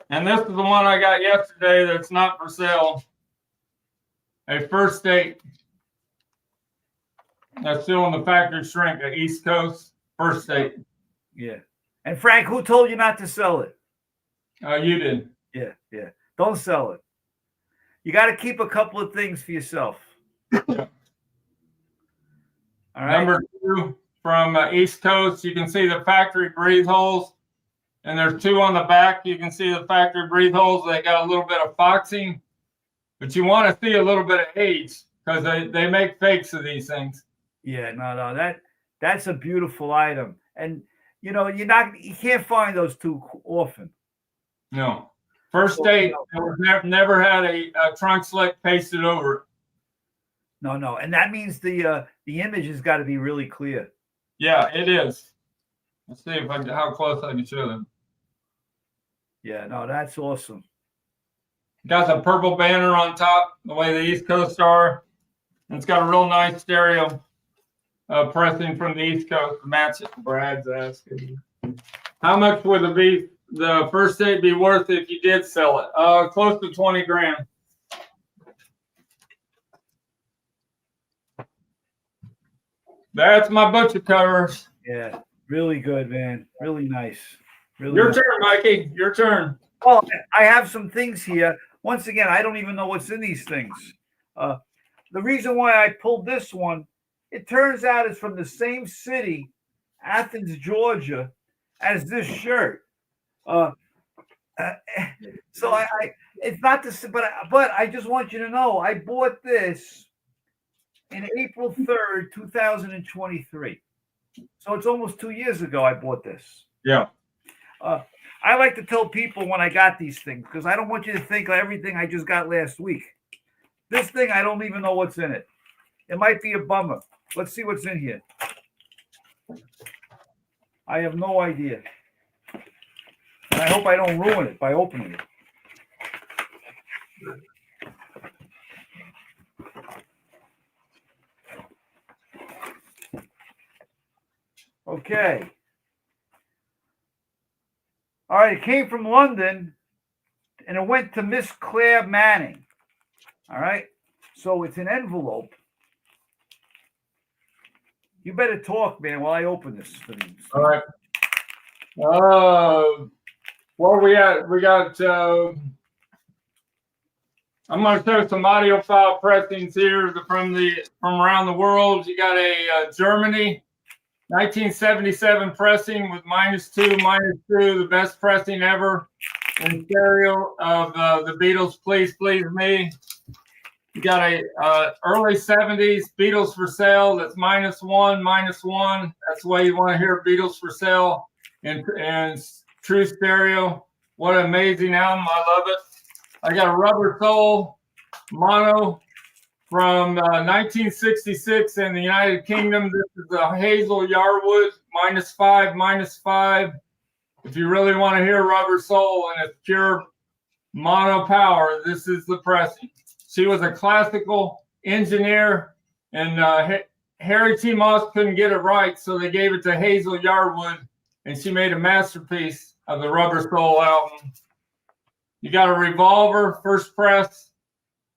And this is the one I got yesterday that's not for sale. A 1st State. That's still in the factory shrink at East Coast, 1st State. Yeah. And Frank, who told you not to sell it? You did. Yeah. Don't sell it. You got to keep a couple of things for yourself. Yeah. All right. Number 2 from East Coast. You can see the factory breathe holes. And there's 2 on the back. You can see the factory breathe holes. They got a little bit of foxing. But you want to see a little bit of age because they make fakes of these things. Yeah, no. That's a beautiful item. And, you can't find those too often. No. 1st State never had a trunk slick pasted over it. No. And that means the image has got to be really clear. Yeah, it is. Let's see how close I can show them. Yeah, no, that's awesome. Got the purple banner on top, the way the East Coast are. And it's got a real nice stereo pressing from the East Coast to match it. Brad's asking, how much would the first tape be worth if you did sell it? Close to 20 grand. That's my butcher covers. Yeah, really good, man. Really nice. Really Your nice. turn, Mikey. Your turn. Well, I have some things here. Once again, I don't even know what's in these things. The reason why I pulled this one, it turns out it's from the same city, Athens, Georgia, as this shirt. So it's not this, but I just want you to know I bought this in April 3rd, 2023. So it's almost 2 years ago I bought this. Yeah. I like to tell people when I got these things because I don't want you to think of everything I just got last week. This thing, I don't even know what's in it. It might be a bummer. Let's see what's in here. I have no idea. And I hope I don't ruin it by opening it. Okay. All right, it came from London, and it went to Miss Claire Manning. All right, so it's an envelope. You better talk, man, while I open this. All right. Where are we at? We got. I'm going to show some audio file pressings here from around the world. You got a Germany 1977 pressing with -2, the best pressing ever in stereo of the Beatles. Please, Please Me. You got a early 70s Beatles for Sale. That's -1. That's the way you want to hear Beatles for Sale and true stereo. What an amazing album. I love it. I got a Rubber Soul mono from 1966 in the United Kingdom. This is a Hazel Yarwood, -5. If you really want to hear Rubber Soul and it's pure mono power, this is the pressing. She was a classical engineer, and Harry T. Moss couldn't get it right, so they gave it to Hazel Yarwood, and she made a masterpiece of the Rubber Soul album. You got a Revolver, first press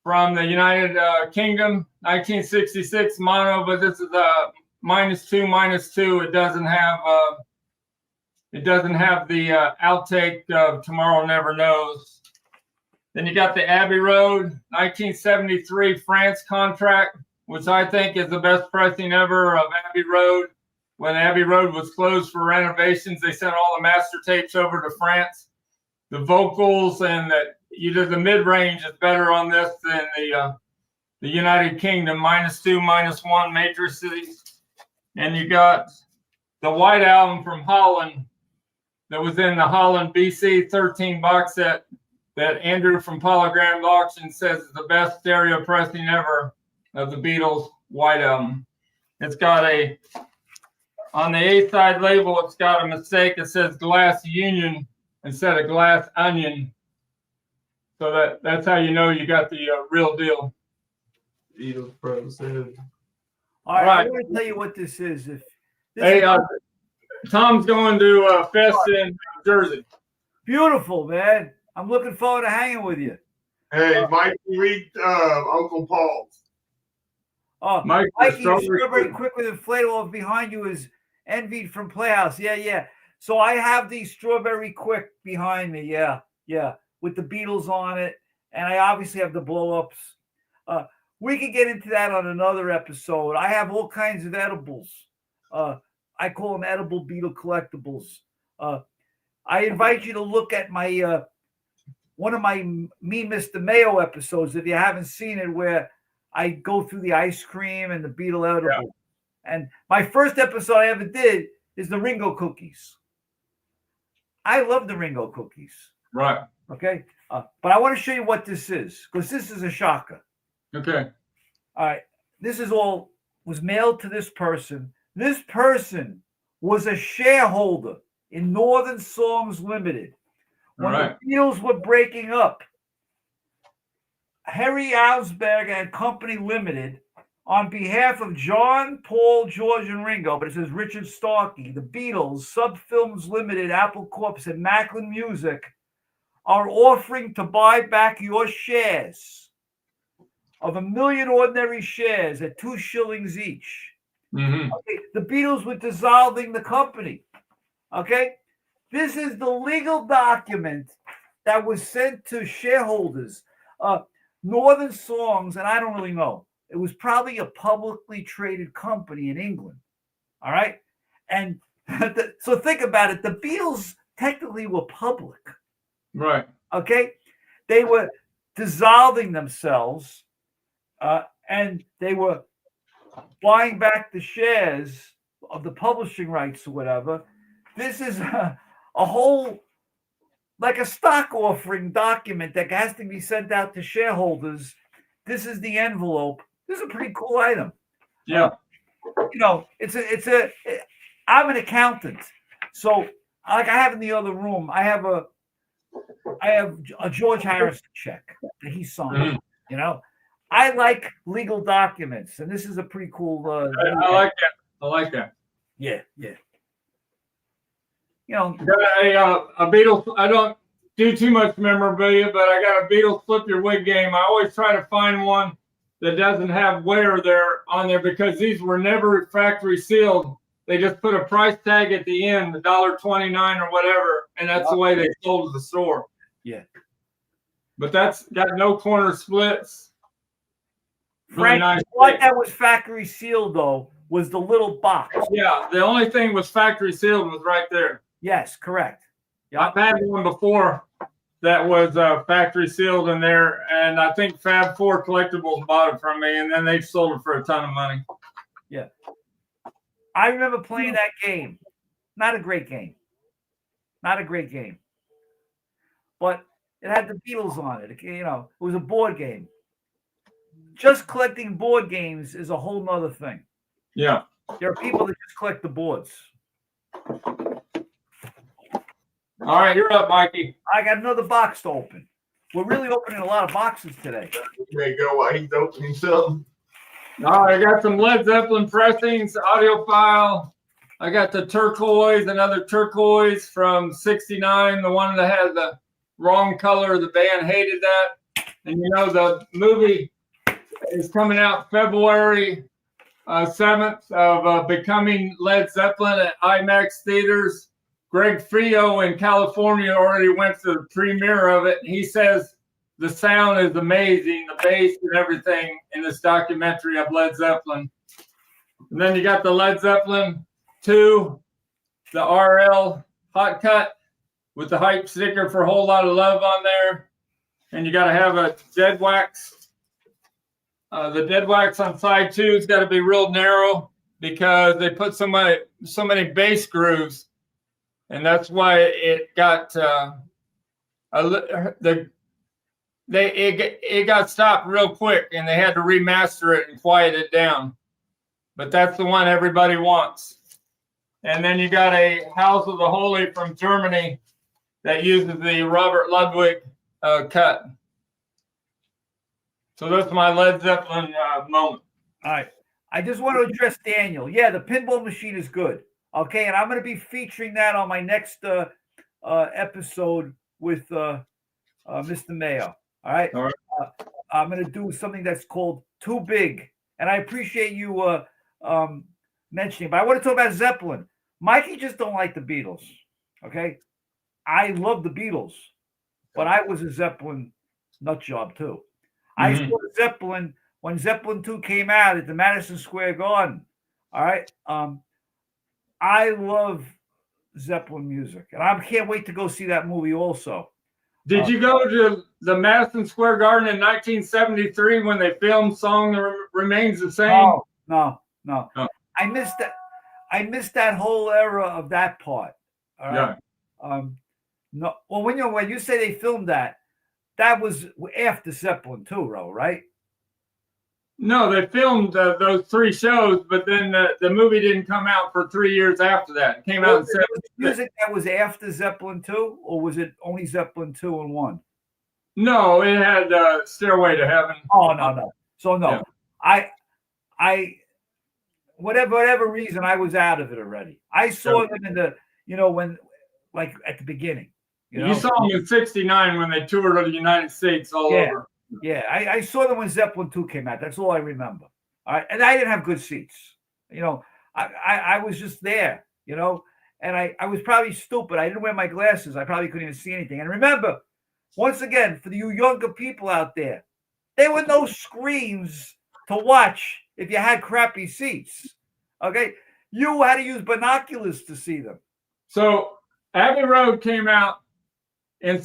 from the United Kingdom, 1966 mono, but this is a -2. It doesn't have the outtake of Tomorrow Never Knows. Then you got the Abbey Road 1973 France contract, which I think is the best pressing ever of Abbey Road. When Abbey Road was closed for renovations, they sent all the master tapes over to France. The vocals and the mid-range is better on this than the United Kingdom, -2, -1 matrices. And you got the White Album from Holland that was in the Holland BC 13 box set that Andrew from Polygram Auction says is the best stereo pressing ever of the Beatles White Album. It's got on the A side label, it's got a mistake. It says Glass Union instead of Glass Onion. So that's how you know you got the real deal. Beatles Pro said. All right, I'm going to tell you what this is. Tom's going to Fest in Jersey. Beautiful, man. I'm looking forward to hanging with you. Hey, Mikey, read Uncle Paul's. Oh, Mikey, Strawberry Quick with Inflatable behind you is envied from Playhouse. Yeah. So I have the Strawberry Quick behind me. Yeah, with the Beatles on it, and I obviously have the blow-ups. We could get into that on another episode. I have all kinds of edibles. I call them edible Beatle collectibles. I invite you to look at my one of my Me Mr. Mayo episodes, if you haven't seen it, where I go through the ice cream and the Beatle edible. Yeah. And my first episode I ever did is the Ringo cookies. I love the Ringo cookies. Right. Okay. But I want to show you what this is, because this is a shocker. Okay. All right. This was mailed to this person. This person was a shareholder in Northern Songs Limited when the Beatles were breaking up. Harry Alsberg and Company Limited, on behalf of John, Paul, George, and Ringo, but it says Richard Starkey, the Beatles, Subfilms Limited, Apple Corps, and Macklin Music are offering to buy back your shares of 1 million ordinary shares at 2 shillings each. Mm-hmm. Okay, the Beatles were dissolving the company. Okay, this is the legal document that was sent to shareholders. Northern Songs, and I don't really know. It was probably a publicly traded company in England. All right, and so think about it. The Beatles technically were public. Right. Okay, they were dissolving themselves, and they were buying back the shares of the publishing rights or whatever. This is a whole, like a stock offering document that has to be sent out to shareholders. This is the envelope. This is a pretty cool item. Yeah. I'm an accountant, so like I have in the other room, I have a George Harrison check that he signed. Mm-hmm. I like legal documents, and this is a pretty cool. I like that. I like that. Yeah. A Beatles. I don't do too much memorabilia, but I got a Beatles flip your wig game. I always try to find one that doesn't have wear there on there because these were never factory sealed. They just put a price tag at the end, $1.29 or whatever, and that's the way they sold to the store. Yeah. But that's got no corner splits. Frank, nice what that was factory sealed though was the little box. Yeah, the only thing was factory sealed was right there. Yes, correct. Yep. I've had one before that was factory sealed in there, and I think Fab Four Collectibles bought it from me, and then they sold it for a ton of money. Yeah, I remember playing that game. Not a great game, but it had the Beatles on it. It was a board game. Just collecting board games is a whole nother thing. Yeah. There are people that just collect the boards. All right, you're up, Mikey. I got another box to open. We're really opening a lot of boxes today. There you go while he's opening something. All right, I got some Led Zeppelin pressings, audiophile. I got the turquoise, another turquoise from '69, the one that had the wrong color. The band hated that. And the movie is coming out February 7th of Becoming Led Zeppelin at IMAX theaters. Greg Frio in California already went to the premiere of it. He says the sound is amazing, the bass and everything in this documentary of Led Zeppelin. And then you got the Led Zeppelin 2, the RL Hot Cut with the hype sticker for a whole lot of love on there. And you got to have a dead wax. The dead wax on side 2 has got to be real narrow because they put so many bass grooves, and that's why it got it got stopped real quick, and they had to remaster it and quiet it down. But that's the one everybody wants. And then you got a House of the Holy from Germany that uses the Robert Ludwig cut. So that's my Led Zeppelin moment. All right. I just want to address Daniel. Yeah, the pinball machine is good. Okay, and I'm going to be featuring that on my next episode with Mr. Mayo. All right. All right. I'm going to do something that's called Too Big, and I appreciate you mentioning. But I want to talk about Zeppelin. Mikey just don't like the Beatles. Okay, I love the Beatles, but I was a Zeppelin nut job too. I saw Zeppelin when Zeppelin 2 came out at the Madison Square Garden. All right. I love Zeppelin music, and I can't wait to go see that movie also. Did you go to the Madison Square Garden in 1973 when they filmed Song Remains the Same? No. I missed that whole era of that part. All right. Yeah. No. Well, when you say they filmed that was after Zeppelin 2, right? No, they filmed those 3 shows, but then the movie didn't come out for 3 years after that. It came out in 76. Music that was after Zeppelin 2, or was it only Zeppelin 2 and 1? No, it had Stairway to Heaven. Oh no. So no, Yeah. I whatever reason I was out of it already. I saw them in the when like at the beginning. You saw them in '69 when they toured the United States all over. Yeah, I saw them when Zeppelin 2 came out. That's all I remember. All right, and I didn't have good seats. I was just there. And I was probably stupid. I didn't wear my glasses. I probably couldn't even see anything. And remember, once again, for you younger people out there, there were no screens to watch if you had crappy seats. Okay, you had to use binoculars to see them. So Abbey Road came out in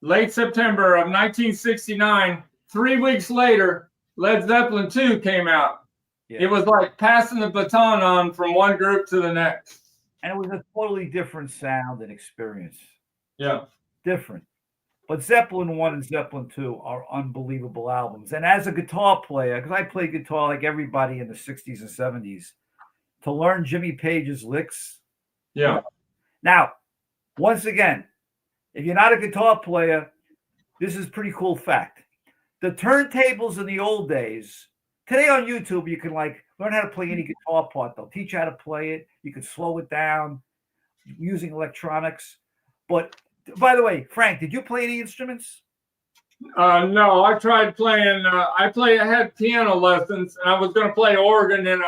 late September of 1969. 3 weeks later, Led Zeppelin 2 came out. Yeah. It was like passing the baton on from one group to the next. And it was a totally different sound and experience. Yeah. Different. But Zeppelin 1 and Zeppelin 2 are unbelievable albums. And as a guitar player, because I played guitar like everybody in the 60s and 70s, to learn Jimmy Page's licks. Yeah. Now, once again, if you're not a guitar player, this is a pretty cool fact. The turntables in the old days, today on YouTube, you can learn how to play any guitar part. They'll teach you how to play it. You can slow it down using electronics. But by the way, Frank, did you play any instruments? No, I tried playing. I had piano lessons, and I was going to play organ in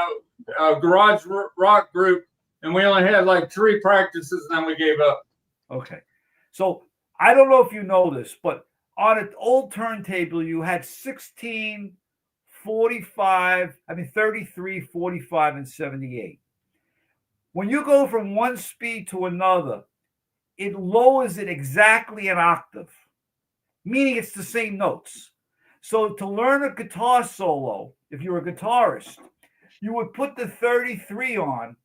a garage rock group, and we only had like 3 practices, and then we gave up. Okay, so I don't know if you know this, but on an old turntable, you had 16, 45, 33, 45, and 78. When you go from one speed to another, it lowers it exactly an octave, meaning it's the same notes. So to learn a guitar solo, if you're a guitarist, you would put the 33 on,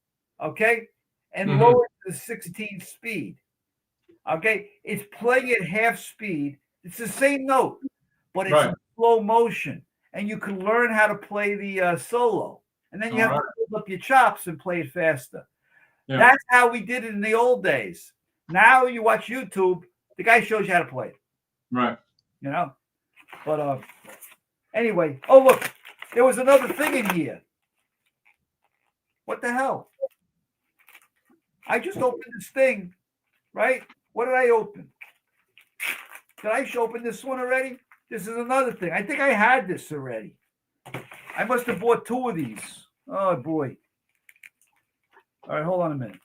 okay, and lower it to the 16 speed. Okay, it's playing at half speed. It's the same note, but it's in slow motion, and you can learn how to play the solo. And then you have to build up your chops and play it faster. Yeah. That's how we did it in the old days. Now you watch YouTube, the guy shows you how to play it. Right. But anyway, oh look, there was another thing in here. What the hell? I just opened this thing, right? What did I open? Did I open this one already? This is another thing. I think I had this already. I must have bought 2 of these. Oh boy. All right, hold on a minute.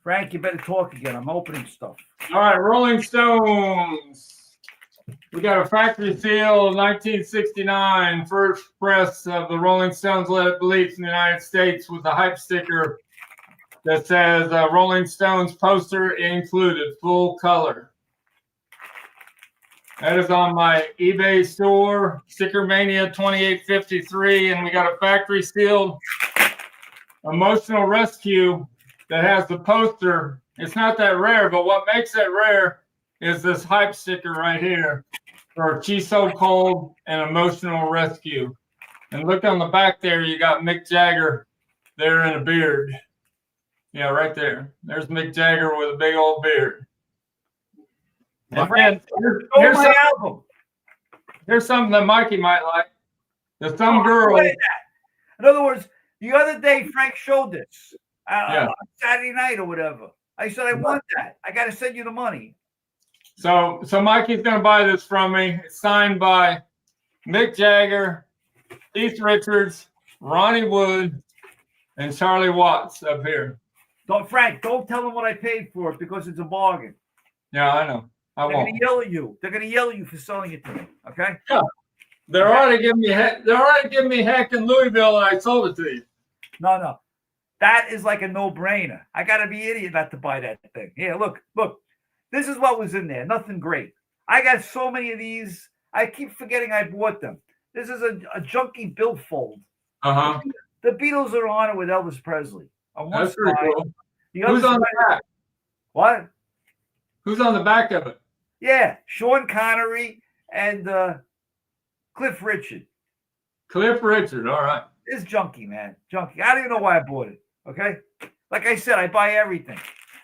Frank, you better talk again. I'm opening stuff. All right, Rolling Stones. We got a factory seal, 1969, first press of the Rolling Stones Let It Bleed in the United States with a hype sticker that says Rolling Stones poster included, full color. That is on my eBay store, Stickermania 2853, and we got a factory sealed Emotional Rescue that has the poster. It's not that rare, but what makes it rare is this hype sticker right here for She's So Cold and Emotional Rescue. And look on the back there, you got Mick Jagger there in a beard. Yeah, right there. There's Mick Jagger with a big old beard. And then here's something that Mikey might like. There's some girl. In other words, the other day Frank showed this on Saturday night or whatever. I said, I want that. I got to send you the money. So Mikey's going to buy this from me. It's signed by Mick Jagger, Keith Richards, Ronnie Wood, and Charlie Watts up here. Frank, don't tell them what I paid for it because it's a bargain. Yeah, I know. They're going to yell at you. They're going to yell at you for selling it to me. Okay? Yeah. They're already giving me heck in Louisville, and I sold it to you. No. That is like a no-brainer. I got to be an idiot not to buy that thing. Yeah, look. This is what was in there. Nothing great. I got so many of these. I keep forgetting I bought them. This is a junky billfold. Uh-huh. The Beatles are on it with Elvis Presley. That's pretty cool. Who's on the back? What? Who's on the back of it? Yeah, Sean Connery and Cliff Richard. Cliff Richard, all right. It's junky, man. Junky. I don't even know why I bought it. Okay? Like I said, I buy everything.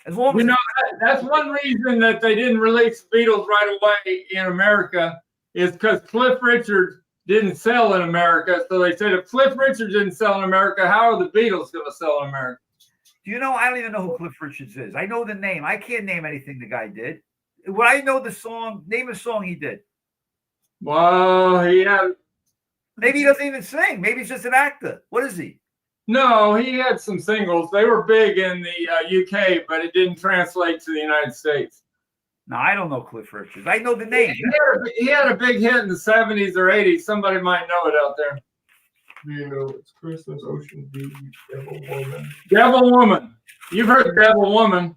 As long You as know, that's one reason that they didn't release Beatles right away in America is because Cliff Richard didn't sell in America. So they said if Cliff Richard didn't sell in America, how are the Beatles going to sell in America? do you know? I don't even know who Cliff Richards is. I know the name. I can't name anything the guy did. Would I know the song? Name a song he did. Well, he had Maybe he doesn't even sing. Maybe he's just an actor. What is he? no, he had some singles. They were big in the UK, but it didn't translate to the United States. No, I don't know Cliff Richards. I know the name. He had a big hit in the 70s or 80s. Somebody might know it out there. You know, it's Christmas, Ocean View, Devil Woman. Devil Woman. You've heard Devil Woman.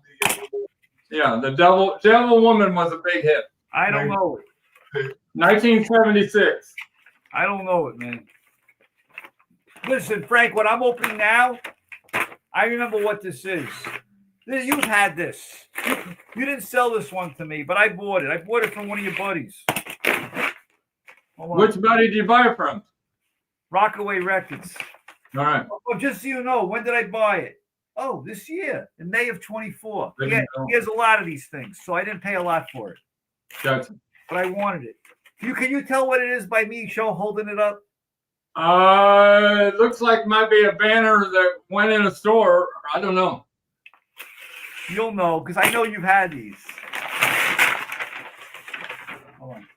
Yeah, the Devil Woman was a big hit. I don't know it. 1976. I don't know it, man. Listen, Frank, what I'm opening now, I remember what this is. You've had this. You didn't sell this one to me, but I bought it. I bought it from one of your buddies. Hold on. Which buddy did you buy it from? Rockaway Records. All right. Oh, just so you know, when did I buy it? Oh, this year, in May of 24. There He you go. has a lot of these things, so I didn't pay a lot for it, Gotcha. but I wanted it. Can you tell what it is by me holding it up? It looks like it might be a banner that went in a store. I don't know. You'll know, because I know you've had these. Hold on.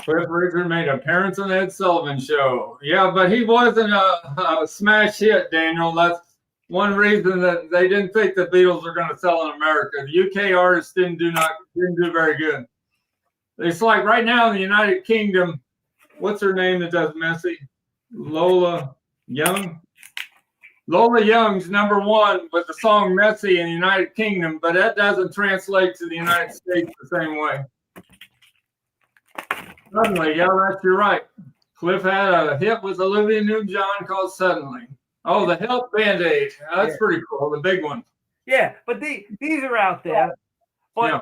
Cliff Richard made an appearance on the Ed Sullivan Show. Yeah, but he wasn't a smash hit, Daniel. That's one reason that they didn't think the Beatles were going to sell in America. The UK artists didn't do very good. It's like right now in the United Kingdom, what's her name that does Messy? Lola Young. Lola Young's #1 with the song Messy in the United Kingdom, but that doesn't translate to the United States the same way. Suddenly, yeah, you're right. Cliff had a hit with Olivia Newton-John called Suddenly. Oh, the Help Band-Aid. That's pretty cool, the big one. Yeah, but these are out there. But, Yeah.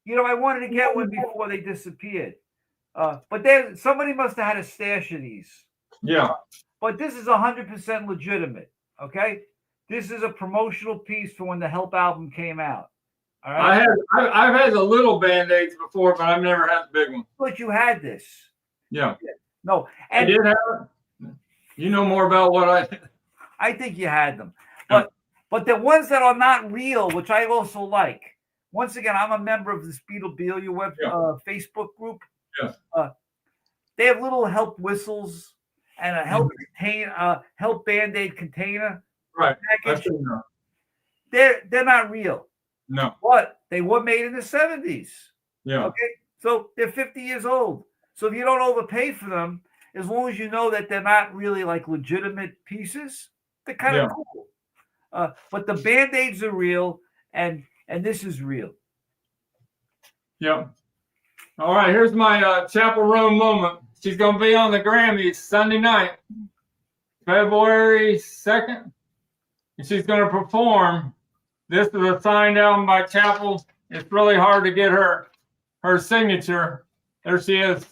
you know, I wanted to get one before they disappeared. But somebody must have had a stash of these. Yeah. But this is 100% legitimate, okay? This is a promotional piece for when the Help album came out. All right? I've had the little Band-Aids before, but I've never had the big one. But you had this. Yeah. No. I And did have it. You know more about what I did. I think you had them. But the ones that are not real, which I also like. Once again, I'm a member of this Beatlebelia Facebook group. Yes. They have little help whistles and a help Band-Aid container Right. package. No. They're not real. No. But they were made in the 70s. Yeah. Okay. So they're 50 years old. So if you don't overpay for them, as long as you know that they're not really like legitimate pieces, they're kind of cool. But the Band-Aids are real, and this is real. Yeah. All right. Here's my Chapel Roan moment. She's going to be on the Grammys Sunday night, February 2nd. And she's going to perform. This is a signed album by Chapel. It's really hard to get her signature. There she is,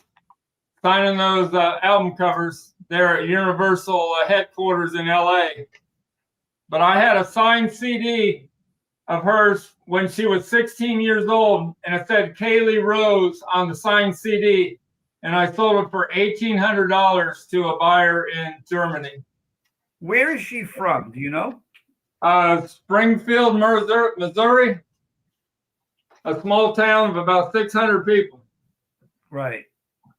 signing those album covers there at Universal headquarters in LA. But I had a signed CD of hers when she was 16 years old, and it said Kaylee Rose on the signed CD, and I sold it for $1,800 to a buyer in Germany. Where is she from? Do you know? Springfield, Missouri, a small town of about 600 people. Right.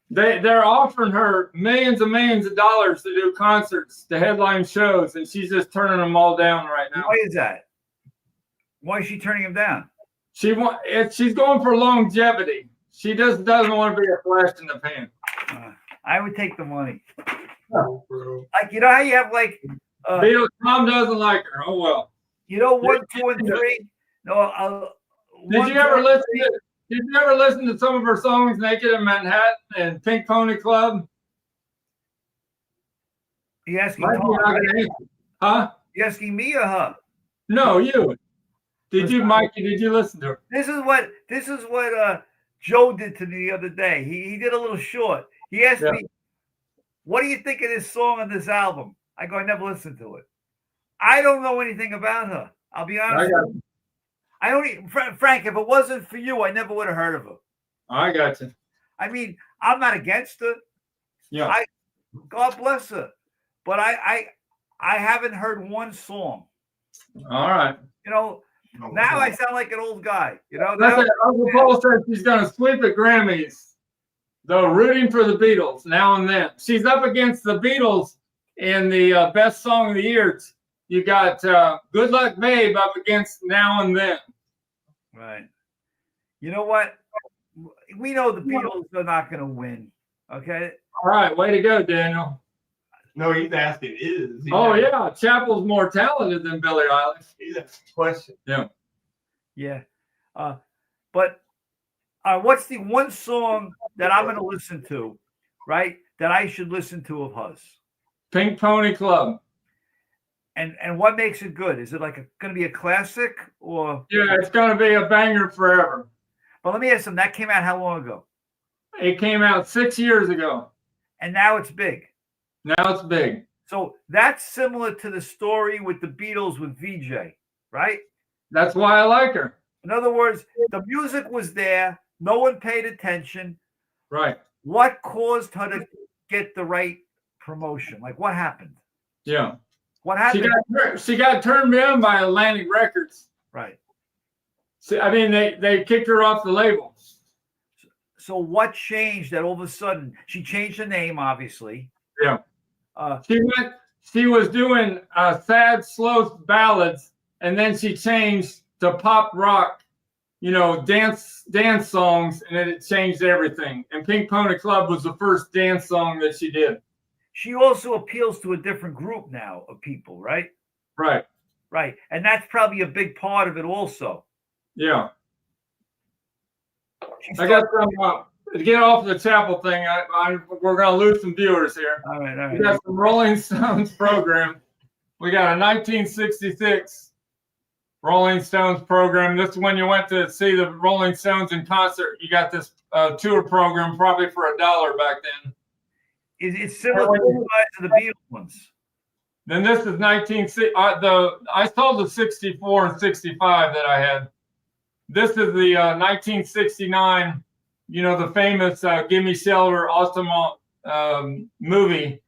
They're offering her millions and millions of dollars to do concerts, to headline shows, and she's just turning them all down right now. Why is that? Why is she turning them down? She's going for longevity. She just doesn't want to be a flash in the pan. I would take the money. Oh, bro. Like, you know how you have like Beatles, Tom doesn't like her. Oh well. you know 1, 2, and 3? No, Did you ever listen to some of her songs, Naked in Manhattan and Pink Pony Club? You asking Might be Tom, not right? gonna answer. Huh? You asking me or her? No, you. Did you, Mikey? Did you listen to her? This is what Joe did to me the other day. He did a little short. He asked me, "What do you think of this song on this album?" I go, I never listened to it. I don't know anything about her. I'll be honest. I don't even, Frank, if it wasn't for you, I never would have heard of her. I got you. I mean, I'm not against her. Yeah. God bless her. But I haven't heard one song. All right. You know, now I sound like an old guy. You know, That's now, it. Uncle Paul said she's going to sweep at Grammys, though rooting for the Beatles now and then. She's up against the Beatles in the best song of the year. You got Good Luck Babe up against Now and Then. right. You know what? We know the Beatles are not going to win. Okay. All right. Way to go, Daniel. No, he's asking is. Yeah. Chappell's more talented than Billie Eilish. He's asking a question. Yeah. But what's the one song that I'm going to listen to, right? That I should listen to of hers? Pink Pony Club. And what makes it good? Is it like going to be a classic or? Yeah, it's going to be a banger forever. But let me ask them. That came out how long ago? It came out 6 years ago. And now it's big. Now it's big. So that's similar to the story with the Beatles with VJ, right? That's why I like her. In other words, the music was there. No one paid attention. Right. What caused her to get the right promotion? Like what happened? Yeah. What happened? She got turned down by Atlantic Records. Right. I mean, they kicked her off the label. So what changed that all of a sudden she changed her name, obviously. Yeah. She was doing sad, slow ballads, and then she changed to pop rock, dance songs, and it changed everything. And Pink Pony Club was the first dance song that she did. She also appeals to a different group now of people, right? Right. Right. And that's probably a big part of it also. Yeah. I got some, to get off the Chappell thing, we're going to lose some viewers here. All right. We got some Rolling Stones program. We got a 1966 Rolling Stones program. This is when you went to see the Rolling Stones in concert. You got this tour program probably for $1 back then. It's similar to the size of the Beatles ones. Then this is 1960. I sold the 64 and 65 that I had. This is the 1969. The famous "Gimme Shelter" Altamont movie.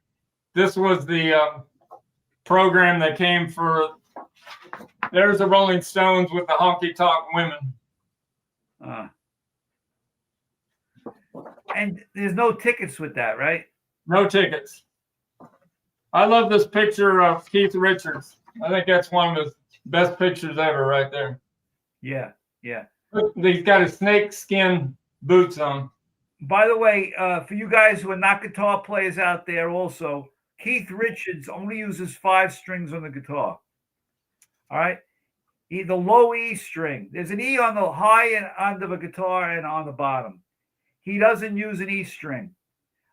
This was the program that came for. There's the Rolling Stones with the honky tonk women. And there's no tickets with that, right? No tickets. I love this picture of Keith Richards. I think that's one of his best pictures ever right there. Yeah. He's got his snake skin boots on. By the way, for you guys who are not guitar players out there also, Keith Richards only uses 5 strings on the guitar. All right? The low E string. There's an E on the high end of a guitar and on the bottom. He doesn't use an E string.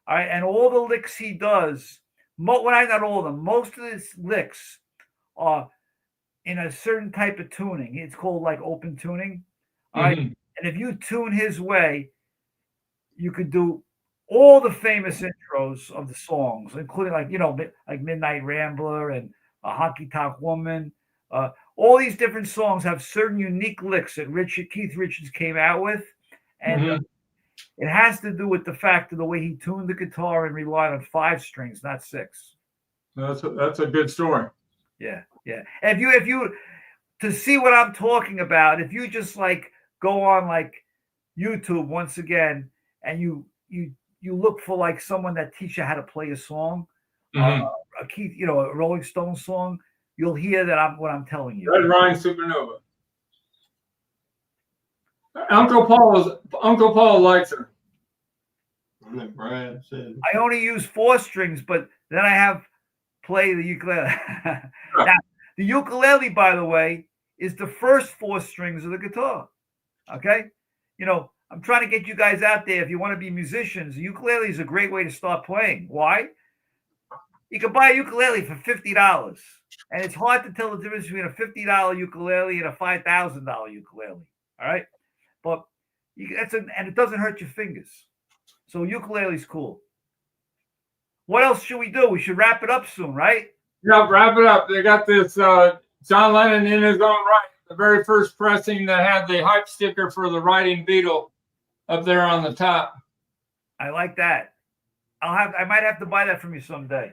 All right, and all the licks he does, not all of them, most of his licks are in a certain type of tuning. It's called like open tuning. All right, and if you tune his way, you could do all the famous intros of the songs, including like Midnight Rambler and A Honky Tonk Woman. All these different songs have certain unique licks that Keith Richards came out with, and it has to do with the fact of the way he tuned the guitar and relied on 5 strings, not 6. That's a good story. Yeah. And if you to see what I'm talking about, if you just like go on like YouTube once again and you look for like someone that teach you how to play a song, a Keith, a Rolling Stone song, you'll hear that what I'm telling you. Red Rhine Supernova. Uncle Paul likes her. Like Brad said. I only use 4 strings, but then I have play the ukulele. Now, the ukulele, by the way, is the first 4 strings of the guitar. Okay? I'm trying to get you guys out there. If you want to be musicians, the ukulele is a great way to start playing. Why? You can buy a ukulele for $50. And it's hard to tell the difference between a $50 ukulele and a $5,000 ukulele. All right? But and it doesn't hurt your fingers. So ukulele's cool. What else should we do? We should wrap it up soon, right? Yeah, wrap it up. They got this John Lennon in his own right, the very first pressing that had the hype sticker for the writing Beatle up there on the top. I like that. I might have to buy that from you someday.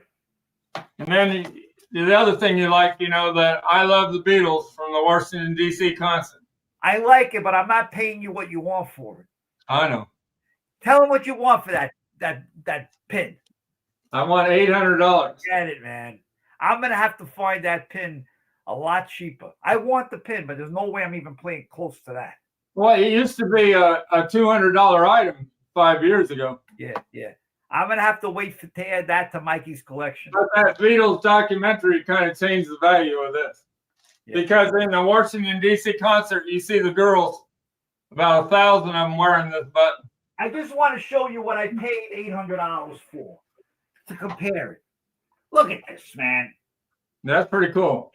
And then the other thing you like, that I Love the Beatles from the Washington, D.C. concert. I like it, but I'm not paying you what you want for it. I know. Tell them what you want for that pin. I want $800. Get it, man. I'm gonna have to find that pin a lot cheaper. I want the pin, but there's no way I'm even playing close to that. Well, it used to be a $200 item 5 years ago. Yeah. I'm gonna have to wait to add that to Mikey's collection. But that Beatles documentary kind of changed the value of this. Yeah. Because in the Washington, D.C. concert, you see the girls, about 1,000 of them wearing this button. I just want to show you what I paid $800 for to compare it. Look at this, man. That's pretty cool.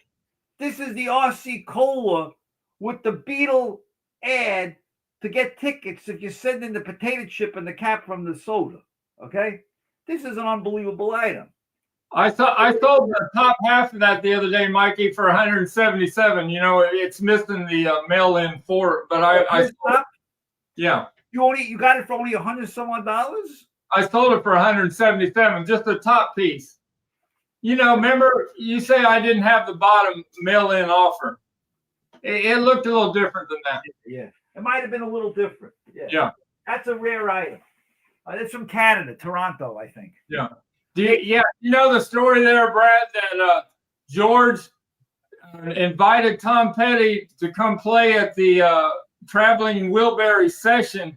This is the RC Cola with the Beatle ad to get tickets if you send in the potato chip and the cap from the soda. Okay? This is an unbelievable item. I sold the top half of that the other day, Mikey, for $177. It's missing the mail-in for it, but I yeah. You got it for only $100 some odd dollars? I sold it for $177, just the top piece. Remember you say I didn't have the bottom mail-in offer. It looked a little different than that. Yeah. It might have been a little different. Yeah. That's a rare item. It's from Canada, Toronto, I think. Yeah. You know the story there, Brad, that George invited Tom Petty to come play at the Traveling Wilbury session,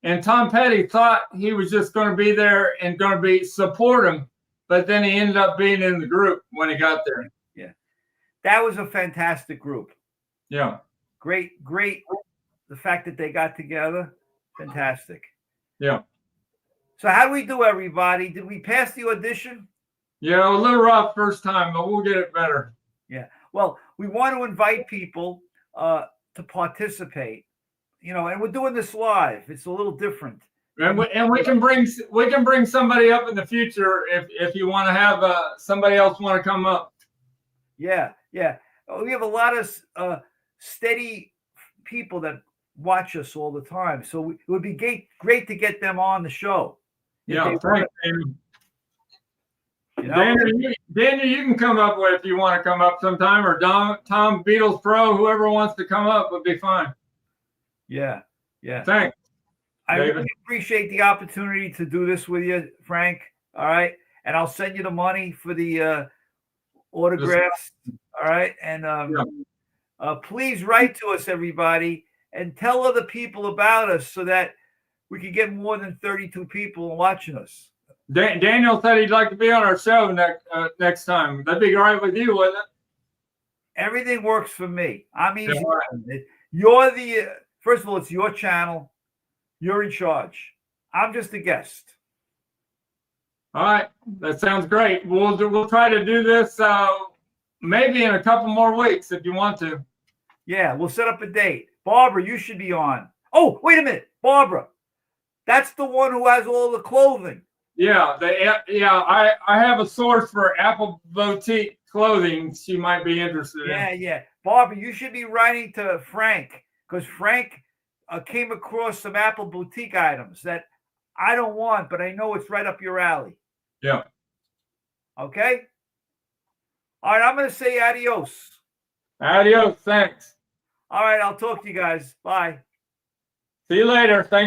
and Tom Petty thought he was just going to be there and going to support him, but then he ended up being in the group when he got there. Yeah. That was a fantastic group. Yeah. Great. The fact that they got together, fantastic. Yeah. So how do we do, everybody? Did we pass the audition? Yeah, a little rough first time, but we'll get it better. Yeah. Well, we want to invite people to participate, and we're doing this live. It's a little different. And we can bring somebody up in the future if you want to have somebody else want to come up. Yeah. We have a lot of steady people that watch us all the time, so it would be great to get them on the show. Yeah, thanks, Daniel. Daniel, you can come up if you want to come up sometime, or Tom Beatles Pro, whoever wants to come up would be fine. Yeah. Thanks. I really appreciate the opportunity to do this with you, Frank. All right, and I'll send you the money for the autographs. All right, and please write to us, everybody, and tell other people about us so that we can get more than 32 people watching us. Daniel said he'd like to be on our show next time. That'd be all right with you, wouldn't it? Everything works for me. I'm easy. You're first of all, it's your channel. You're in charge. I'm just a guest. All right, that sounds great. We'll try to do this maybe in a couple more weeks if you want to. Yeah, we'll set up a date. Barbara, you should be on. Oh, wait a minute, Barbara. That's the one who has all the clothing. Yeah, I have a source for Apple Boutique clothing. She might be interested in. Yeah. Barbara, you should be writing to Frank, because Frank came across some Apple Boutique items that I don't want, but I know it's right up your alley. Yeah. Okay? All right, I'm going to say adios. Adios, thanks. All right, I'll talk to you guys. Bye. See you later. Thanks.